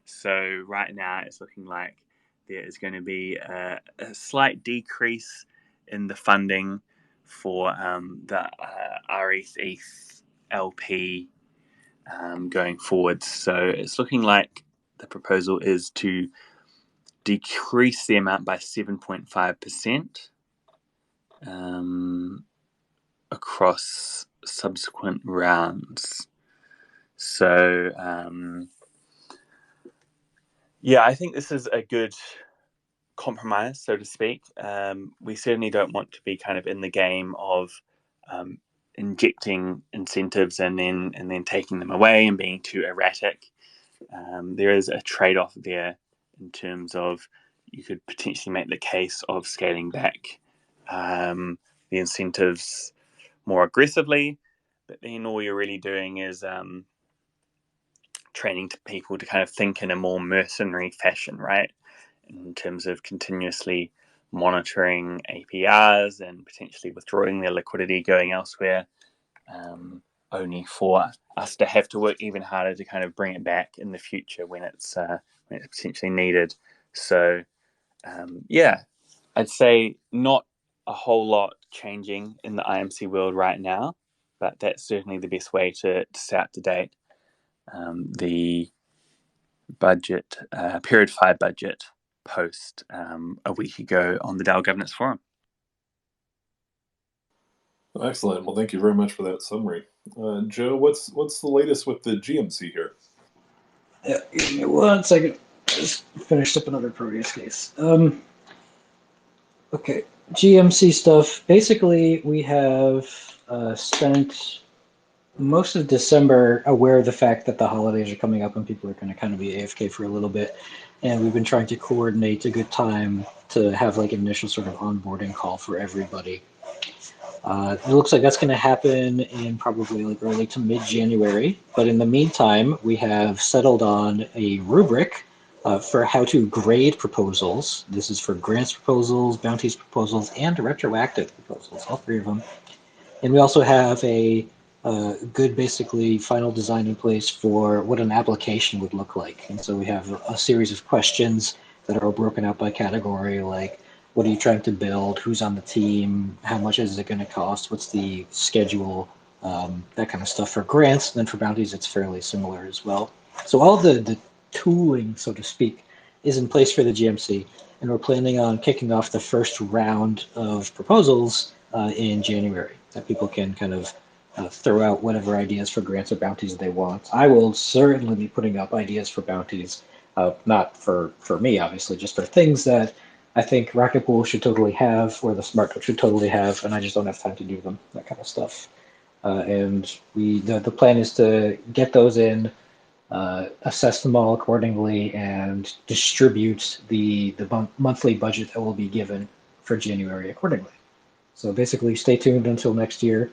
So right now, it's looking like there is going to be a slight decrease in the funding for the rETH LP going forward. So it's looking like the proposal is to decrease the amount by 7.5% across subsequent rounds. So yeah, I think this is a good compromise, so to speak. We certainly don't want to be kind of in the game of injecting incentives and then taking them away and being too erratic. There is a trade-off there in terms of you could potentially make the case of scaling back the incentives more aggressively, but then all you're really doing is training to people to kind of think in a more mercenary fashion, right? In terms of continuously monitoring APRs and potentially withdrawing their liquidity going elsewhere, only for us to have to work even harder to kind of bring it back in the future when it's potentially needed. So yeah, I'd say not a whole lot changing in the IMC world right now, but that's certainly the best way to stay up to date. The budget, Period 5 budget post a week ago on the DAO Governance Forum. Excellent. Well, thank you very much for that summary. Joe, what's the latest with the GMC here? Yeah, give me 1 second. Just finished up another Proteus case. Okay, GMC stuff. Basically, we have spent most of December aware of the fact that the holidays are coming up and people are going to kind of be AFK for a little bit. And we've been trying to coordinate a good time to have like an initial sort of onboarding call for everybody. It looks like that's going to happen in probably like early to mid-January. But in the meantime, we have settled on a rubric for how to grade proposals. This is for grants proposals, bounties proposals, and retroactive proposals, all three of them. And we also have a good, basically, final design in place for what an application would look like. And so we have a series of questions that are broken out by category, like what are you trying to build, who's on the team, how much is it going to cost, what's the schedule, that kind of stuff for grants. And then for bounties, it's fairly similar as well. So all the tooling, so to speak, is in place for the GMC. And we're planning on kicking off the first round of proposals in January that people can kind of throw out whatever ideas for grants or bounties they want. I will certainly be putting up ideas for bounties, not for me, obviously, just for things that I think Rocket Pool should totally have or the Smart Code should totally have, and I just don't have time to do them, that kind of stuff. And the plan is to get those in, assess them all accordingly, and distribute the monthly budget that will be given for January accordingly. So basically, stay tuned until next year,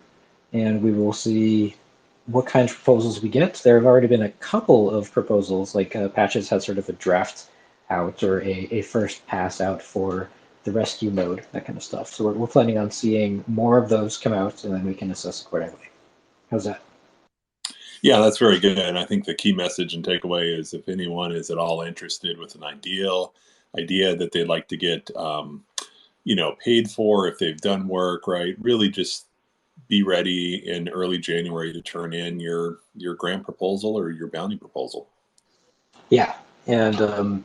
and we will see what kind of proposals we get. There have already been a couple of proposals, like Patches has sort of a draft out or a first pass out for the rescue mode, that kind of stuff. So we're planning on seeing more of those come out, and then we can assess accordingly. How's that? Yeah, that's very good. And I think the key message and takeaway is if anyone is at all interested with an idea that they'd like to get, paid for, if they've done work, right, really just be ready in early January to turn in your grant proposal or your bounty proposal. Yeah, and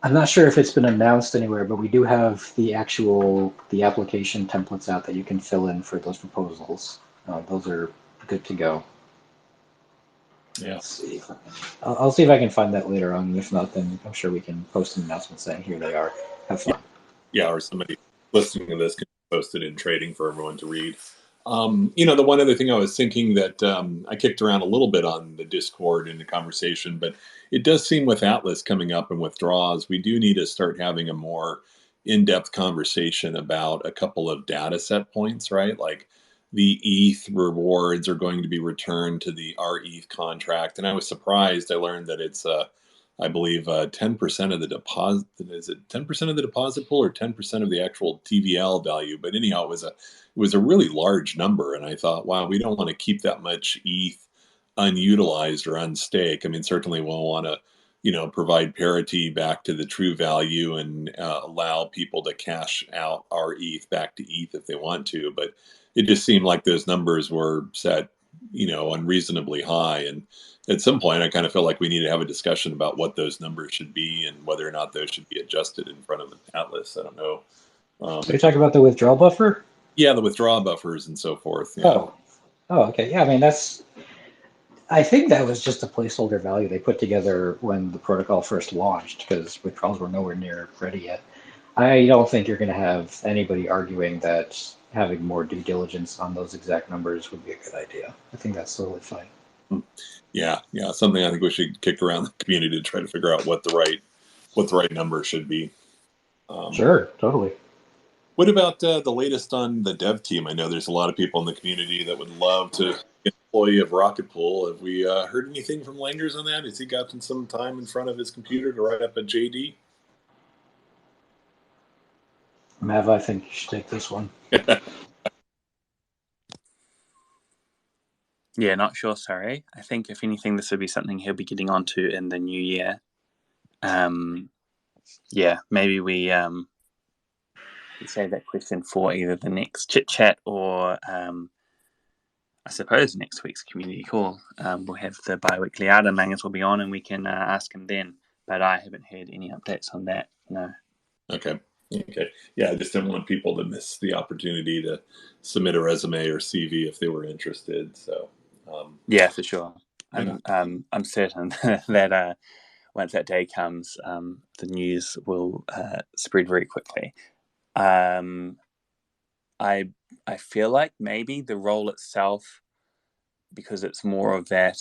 I'm not sure if it's been announced anywhere, but we do have the application templates out that you can fill in for those proposals. Those are good to go. Yeah. Let's see. I'll see if I can find that later on. If not, then I'm sure we can post an announcement saying here they are. Have fun. Yeah, or somebody listening to this can post it in trading for everyone to read. The one other thing I was thinking that I kicked around a little bit on the Discord in the conversation, but it does seem with Atlas coming up and withdrawals, we do need to start having a more in-depth conversation about a couple of data set points, right? Like the ETH rewards are going to be returned to the rETH contract. And I was surprised. I learned that it's I believe 10% of the deposit. Is it 10% of the deposit pool or 10% of the actual TVL value? But anyhow, it was a really large number, and I thought, wow, we don't want to keep that much ETH unutilized or unstake. I mean, certainly we'll want to, provide parity back to the true value and allow people to cash out our ETH back to ETH if they want to. But it just seemed like those numbers were set, unreasonably high, and at some point, I kind of feel like we need to have a discussion about what those numbers should be and whether or not those should be adjusted in front of the Atlas. I don't know. So you're talking about the withdrawal buffer? Yeah, the withdrawal buffers and so forth. Yeah. Oh, okay. Yeah, I mean I think that was just a placeholder value they put together when the protocol first launched because withdrawals were nowhere near ready yet. I don't think you're going to have anybody arguing that having more due diligence on those exact numbers would be a good idea. I think that's totally fine. Yeah, something I think we should kick around the community to try to figure out what the right number should be. Sure, totally. What about the latest on the dev team? I know there's a lot of people in the community that would love to be an employee of Rocket Pool. Have we heard anything from Langers on that? Has he gotten some time in front of his computer to write up a JD? Mav, I think you should take this one. Yeah, not sure, sorry. I think if anything, this would be something he'll be getting onto in the new year. Maybe we save that question for either the next chit chat or I suppose next week's community call. We'll have the biweekly out and Langus will be on and we can ask him then. But I haven't heard any updates on that, no. Okay. Yeah, I just didn't want people to miss the opportunity to submit a resume or CV if they were interested. So yeah, for sure. I'm certain that once that day comes, the news will spread very quickly. I feel like maybe the role itself, because it's more of that,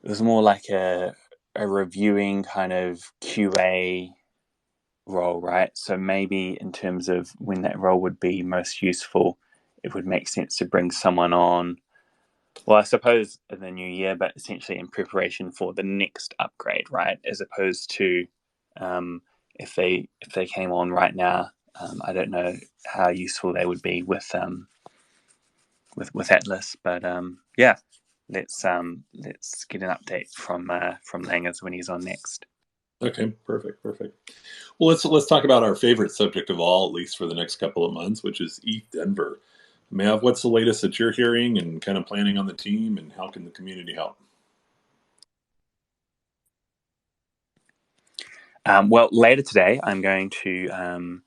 it was more like a reviewing kind of QA role, right? So maybe in terms of when that role would be most useful, it would make sense to bring someone on. Well, I suppose in the new year, but essentially in preparation for the next upgrade, right? As opposed to if they came on right now, I don't know how useful they would be with Atlas, but yeah, let's get an update from Langers when he's on next. Okay, perfect. Well, let's talk about our favorite subject of all, at least for the next couple of months, which is ETH Denver. Mav, what's the latest that you're hearing and kind of planning on the team, and how can the community help? Well, later today, I'm going to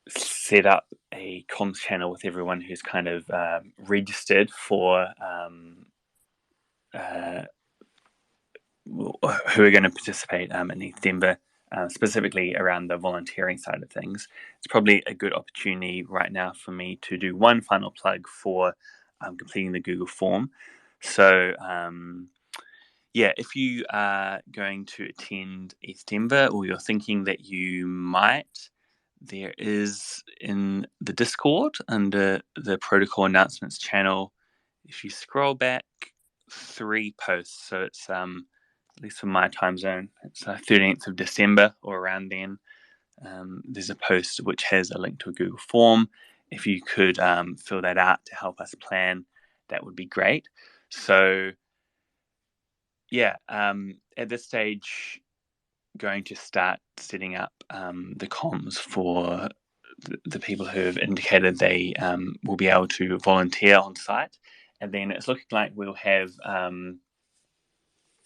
set up a comms channel with everyone who's kind of registered for who are going to participate in ETH Denver, specifically around the volunteering side of things. It's probably a good opportunity right now for me to do one final plug for completing the Google form. So, yeah, if you are going to attend ETH Denver, or you're thinking that you might, there is in the Discord under the protocol announcements channel, if you scroll back 3 posts, so it's at least for my time zone, it's 13th of December or around then. There's a post which has a link to a Google form. If you could fill that out to help us plan, that would be great. So yeah, at this stage, going to start setting up the comms for the people who have indicated they will be able to volunteer on site. And then it's looking like we'll have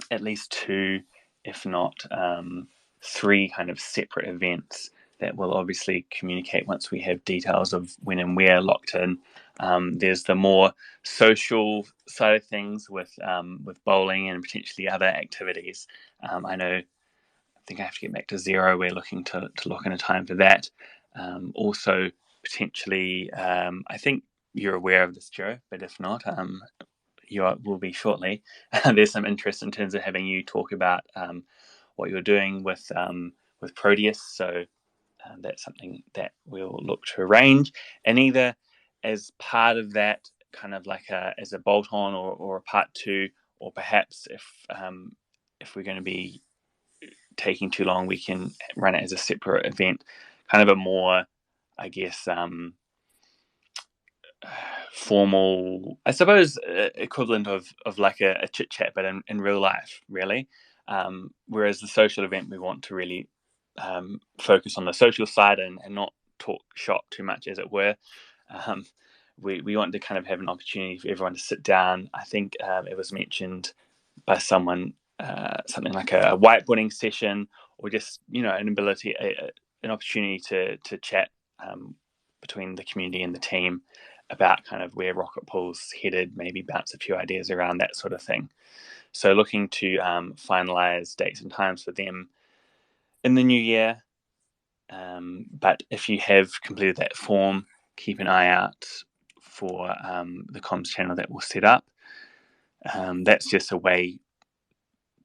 at least 2, if not 3 kind of separate events that will obviously communicate once we have details of when and where locked in. There's the more social side of things with bowling and potentially other activities. I think I have to get back to Zero. We're looking to lock in a time for that. Also, potentially, I think you're aware of this, Joe, but if not, you will be shortly. There's some interest in terms of having you talk about what you're doing with Proteus. So that's something that we'll look to arrange, and either as part of that, kind of like as a bolt-on or a part 2, or perhaps if we're going to be taking too long, we can run it as a separate event, kind of a more, I guess, formal, I suppose, equivalent of like a chit chat, but in real life, really. Whereas the social event, we want to really focus on the social side and not talk shop too much, as it were. We want to kind of have an opportunity for everyone to sit down. I think it was mentioned by someone, something like a whiteboarding session, or just an opportunity to chat between the community and the team about kind of where Rocket Pool's headed, maybe bounce a few ideas around, that sort of thing. So looking to finalize dates and times for them in the new year. But if you have completed that form, keep an eye out for the comms channel that we'll set up. That's just a way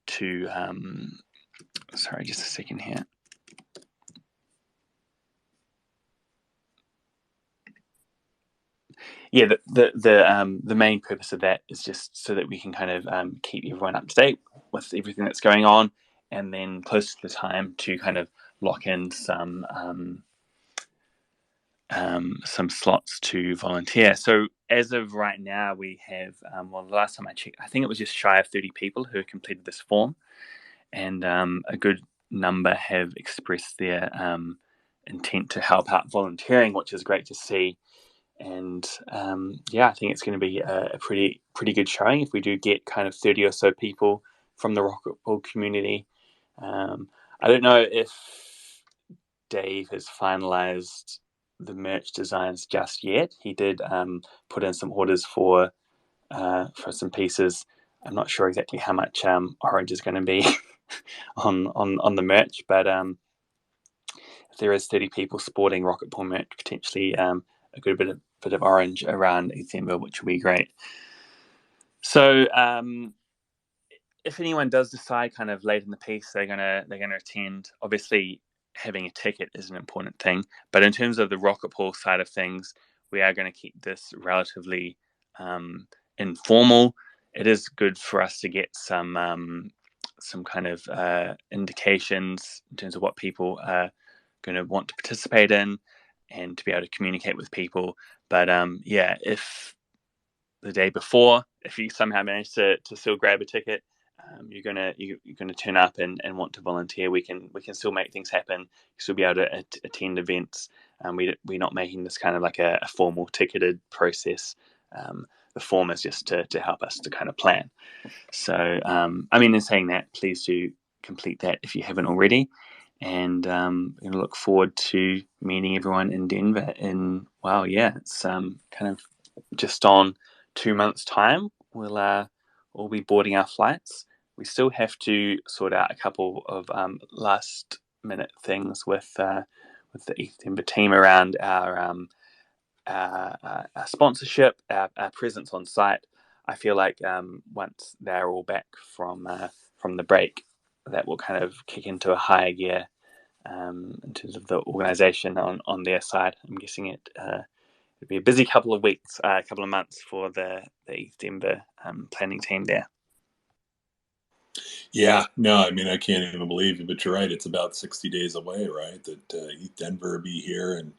to sorry, just a second here. Yeah, the main purpose of that is just so that we can kind of keep everyone up to date with everything that's going on, and then close to the time to kind of lock in some slots to volunteer. So as of right now, we have well, the last time I checked, I think it was just shy of 30 people who completed this form, and a good number have expressed their intent to help out volunteering, which is great to see. And yeah, I think it's going to be a pretty good showing if we do get kind of 30 or so people from the Rocket Pool community. I don't know if Dave has finalized the merch designs just yet. He did put in some orders for some pieces. I'm not sure exactly how much orange is going to be on the merch, but if there is 30 people sporting Rocket Pool merch, potentially a good bit of orange around December, which will be great. So if anyone does decide kind of late in the piece they're gonna attend, obviously having a ticket is an important thing. But in terms of the Rocket Pool side of things, we are going to keep this relatively informal. It is good for us to get some kind of indications in terms of what people are going to want to participate in, and to be able to communicate with people. But yeah, if the day before, if you somehow manage to still grab a ticket, you're gonna turn up and want to volunteer, we can still make things happen. You still be able to attend events. We're not making this kind of like a formal ticketed process. The form is just to help us to kind of plan. So I mean, in saying that, please do complete that if you haven't already. And we look forward to meeting everyone in Denver in, wow, yeah, it's kind of just on 2 months' time. We'll be boarding our flights. We still have to sort out a couple of last minute things with the ETH Denver team around our sponsorship, our presence on site. I feel like once they're all back from the break, that will kind of kick into a higher gear in terms of the organisation on their side. I'm guessing it'll be a busy couple of weeks, couple of months for the ETH Denver planning team there. Yeah, no, I mean, I can't even believe it, but you're right. It's about 60 days away, right? That ETH Denver be here. And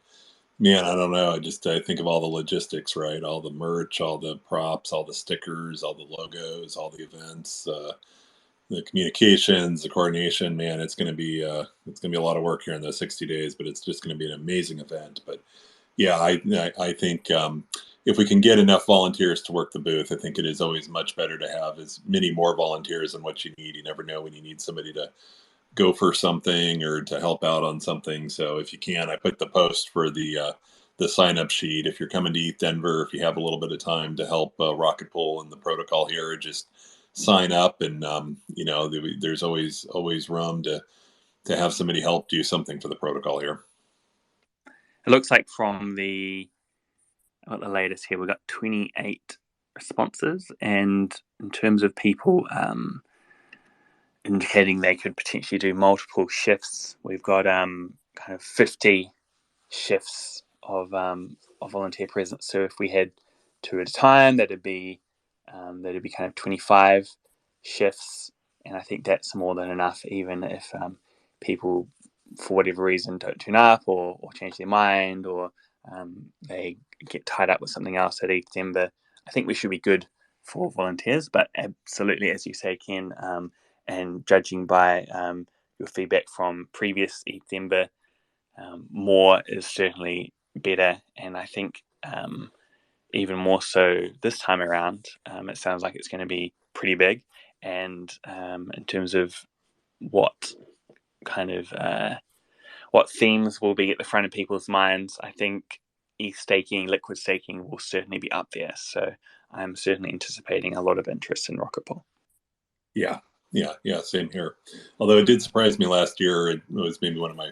man, I don't know. I think of all the logistics, right? All the merch, all the props, all the stickers, all the logos, all the events, the communications, the coordination. Man, it's going to be a lot of work here in those 60 days, but it's just going to be an amazing event. But yeah, I think if we can get enough volunteers to work the booth, I think it is always much better to have as many more volunteers than what you need. You never know when you need somebody to go for something or to help out on something. So if you can, I put the post for the sign up sheet. If you're coming to ETH Denver, if you have a little bit of time to help Rocket Pool and the protocol here, just sign up. And there's always room to have somebody help do something for the protocol here. It looks like from the latest here, we've got 28 responses, and in terms of people indicating they could potentially do multiple shifts, we've got kind of 50 shifts of volunteer presence. So if we had 2 at a time, that'd be kind of 25 shifts, and I think that's more than enough, even if people for whatever reason don't turn up or change their mind, or they get tied up with something else at ETH Denver. I think we should be good for volunteers. But absolutely, as you say, Ken, and judging by your feedback from previous ETH Denver, more is certainly better. And I think even more so this time around, it sounds like it's going to be pretty big. And in terms of what kind of what themes will be at the front of people's minds, I think ETH staking, liquid staking will certainly be up there. So I'm certainly anticipating a lot of interest in Rocket Pool. Yeah, same here. Although it did surprise me last year. It was maybe one of my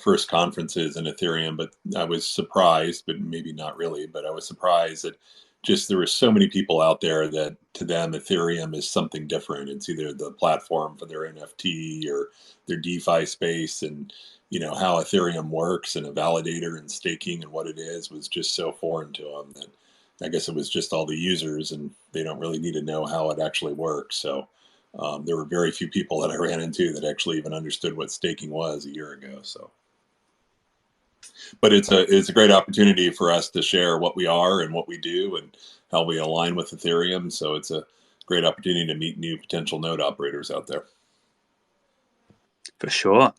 first conferences in Ethereum, but I was surprised, but maybe not really, but I was surprised that just there were so many people out there that to them Ethereum is something different. It's either the platform for their NFT or their DeFi space, and how Ethereum works and a validator and staking and what it is was just so foreign to them that I guess it was just all the users and they don't really need to know how it actually works. So there were very few people that I ran into that actually even understood what staking was a year ago. So, but it's a great opportunity for us to share what we are and what we do and how we align with Ethereum. So it's a great opportunity to meet new potential node operators out there. For sure.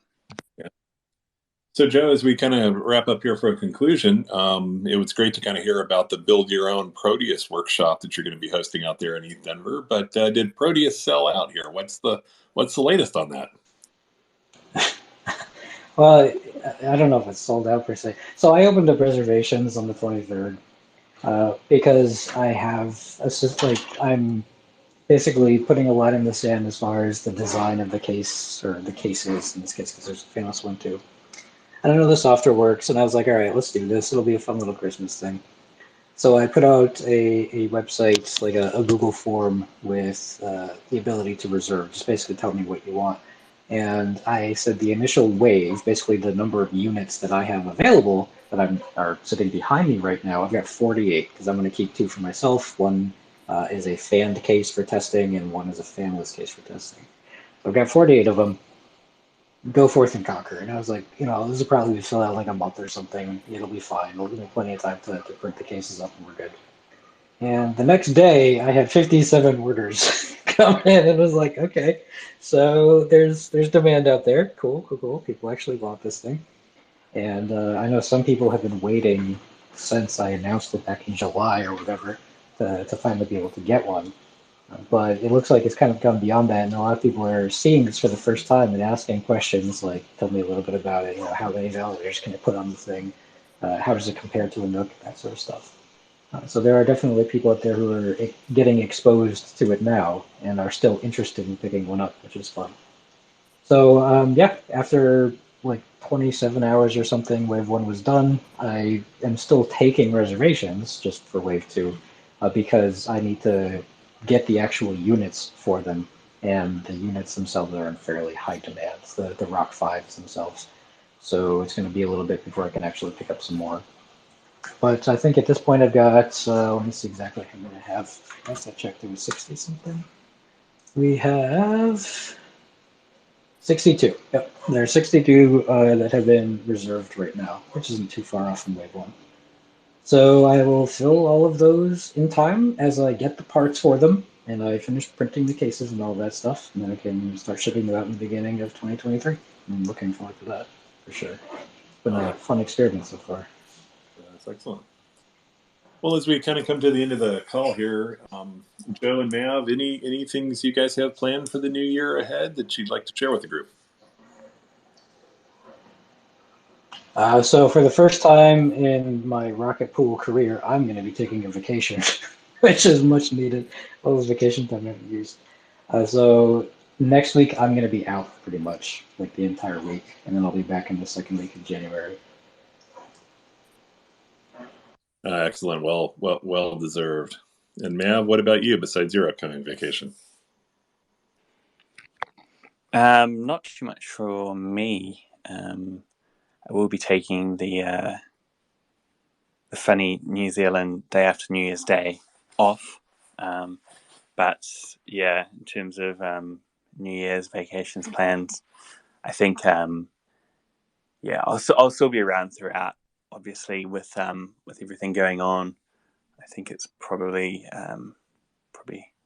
Yeah. So Joe, as we kind of wrap up here for a conclusion, it was great to kind of hear about the Build Your Own Proteus workshop that you're going to be hosting out there in ETH Denver. But did Proteus sell out here? What's the latest on that? Well, I don't know if it's sold out per se. So I opened up reservations on the 23rd because I have I'm basically putting a line in the sand as far as the design of the case, or the cases in this case, because there's a famous one too. I don't know the software works, and I was like, all right, let's do this. It'll be a fun little Christmas thing. So I put out a website, like a Google form with the ability to reserve. Just basically tell me what you want. And I said the initial wave, basically the number of units that I have available that are sitting behind me right now, I've got 48 because I'm going to keep two for myself. One is a fanned case for testing, and one is a fanless case for testing. So I've got 48 of them. Go forth and conquer. And I was like, this will probably fill out like a month or something. It'll be fine. It'll give me plenty of time to print the cases up and we're good. And the next day, I had 57 orders come in, and was like, okay, so there's demand out there. Cool, cool, cool. People actually want this thing, and I know some people have been waiting since I announced it back in July or whatever to finally be able to get one. But it looks like it's kind of gone beyond that, and a lot of people are seeing this for the first time and asking questions like, "Tell me a little bit about it. How many validators can I put on the thing? How does it compare to a Nook? That sort of stuff." So there are definitely people out there who are getting exposed to it now and are still interested in picking one up, which is fun. So yeah, after like 27 hours or something, Wave 1 was done. I am still taking reservations just for Wave 2 because I need to get the actual units for them, and the units themselves are in fairly high demand, the Rock 5s themselves. So it's going to be a little bit before I can actually pick up some more. But I think at this point I've got, let me see exactly how many I have. Last I checked, it was 60 something. We have 62. Yep, there are 62 that have been reserved right now, which isn't too far off from Wave 1. So I will fill all of those in time as I get the parts for them, and I finish printing the cases and all that stuff, and then I can start shipping them out in the beginning of 2023. I'm looking forward to that, for sure. It's been a fun experience so far. That's excellent. Well, as we kind of come to the end of the call here, Joe and Mav, any things you guys have planned for the new year ahead that you'd like to share with the group? So for the first time in my rocket pool career, I'm going to be taking a vacation, which is much needed. All this vacation time I haven't used. So next week I'm going to be out pretty much, like the entire week, and then I'll be back in the second week of January. Excellent. Well deserved. And Mav, what about you besides your upcoming vacation? Not too much for me. I will be taking the funny New Zealand day after New Year's Day off. But yeah, in terms of New Year's vacations plans, I think yeah, I'll still be around throughout. Obviously, with everything going on, I think it's probably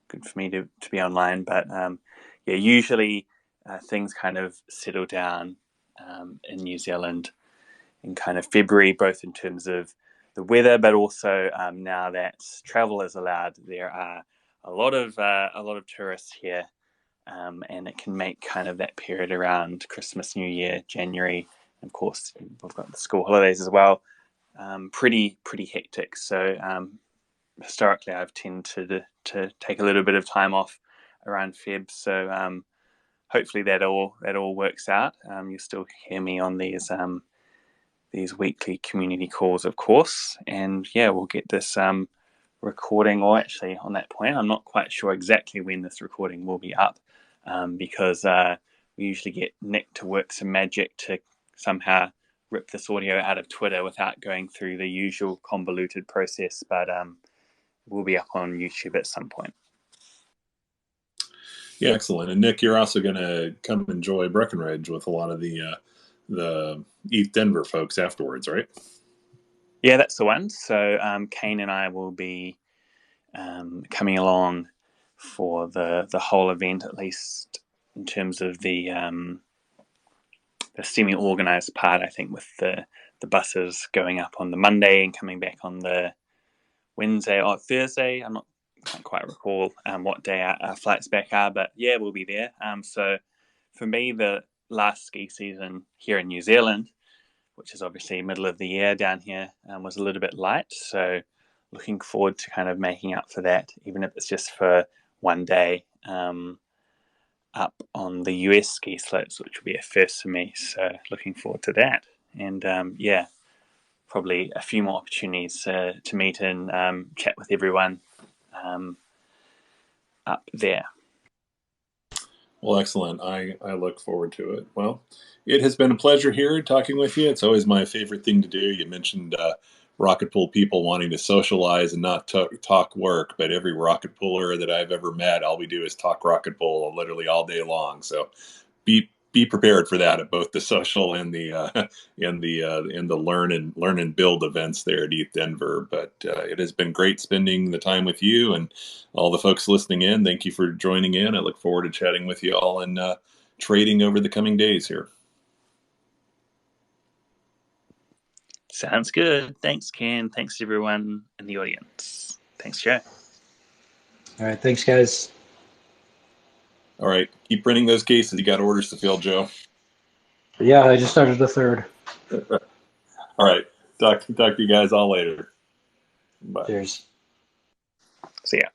good for me to be online. But yeah, usually things kind of settle down in New Zealand in kind of February, both in terms of the weather, but also now that travel is allowed, there are a lot of tourists here, and it can make kind of that period around Christmas, New Year, January. Of course, we've got the school holidays as well. Pretty hectic. So historically, I've tended to take a little bit of time off around Feb. So hopefully that all works out. You'll still hear me on these weekly community calls, of course. And yeah, we'll get this recording, or actually on that point, I'm not quite sure exactly when this recording will be up, because we usually get Nick to work some magic to somehow rip this audio out of Twitter without going through the usual convoluted process, but we'll be up on YouTube at some point. Yeah, excellent. And Nick, you're also going to come enjoy Breckenridge with a lot of the ETH Denver folks afterwards, right? Yeah, that's the one. So Kane and I will be coming along for the whole event, at least in terms of the semi-organized part. I think with the buses going up on the Monday and coming back on the Wednesday or Thursday. Can't quite recall what day our flights back are, but yeah, we'll be there. So for me, the last ski season here in New Zealand, which is obviously middle of the year down here, was a little bit light. So looking forward to kind of making up for that, even if it's just for one day up on the US ski slopes, which will be a first for me. So looking forward to that. And yeah, probably a few more opportunities to meet and chat with everyone up there. Well, excellent. I look forward to it. Well, it has been a pleasure here talking with you. It's always my favorite thing to do. You mentioned rocket pool people wanting to socialize and not talk work, but every rocket pooler that I've ever met, all we do is talk rocket pool literally all day long. So be prepared for that at both the social and the and the learn and build events there at ETH Denver. But it has been great spending the time with you and all the folks listening in. Thank you for joining in. I look forward to chatting with you all and trading over the coming days here. Sounds good. Thanks, Ken. Thanks to everyone in the audience. Thanks, Joe. All right, thanks, guys. All right, keep printing those cases. You got orders to fill, Joe. Yeah, I just started the third. All right, talk to you guys all later. Bye. Cheers. See ya.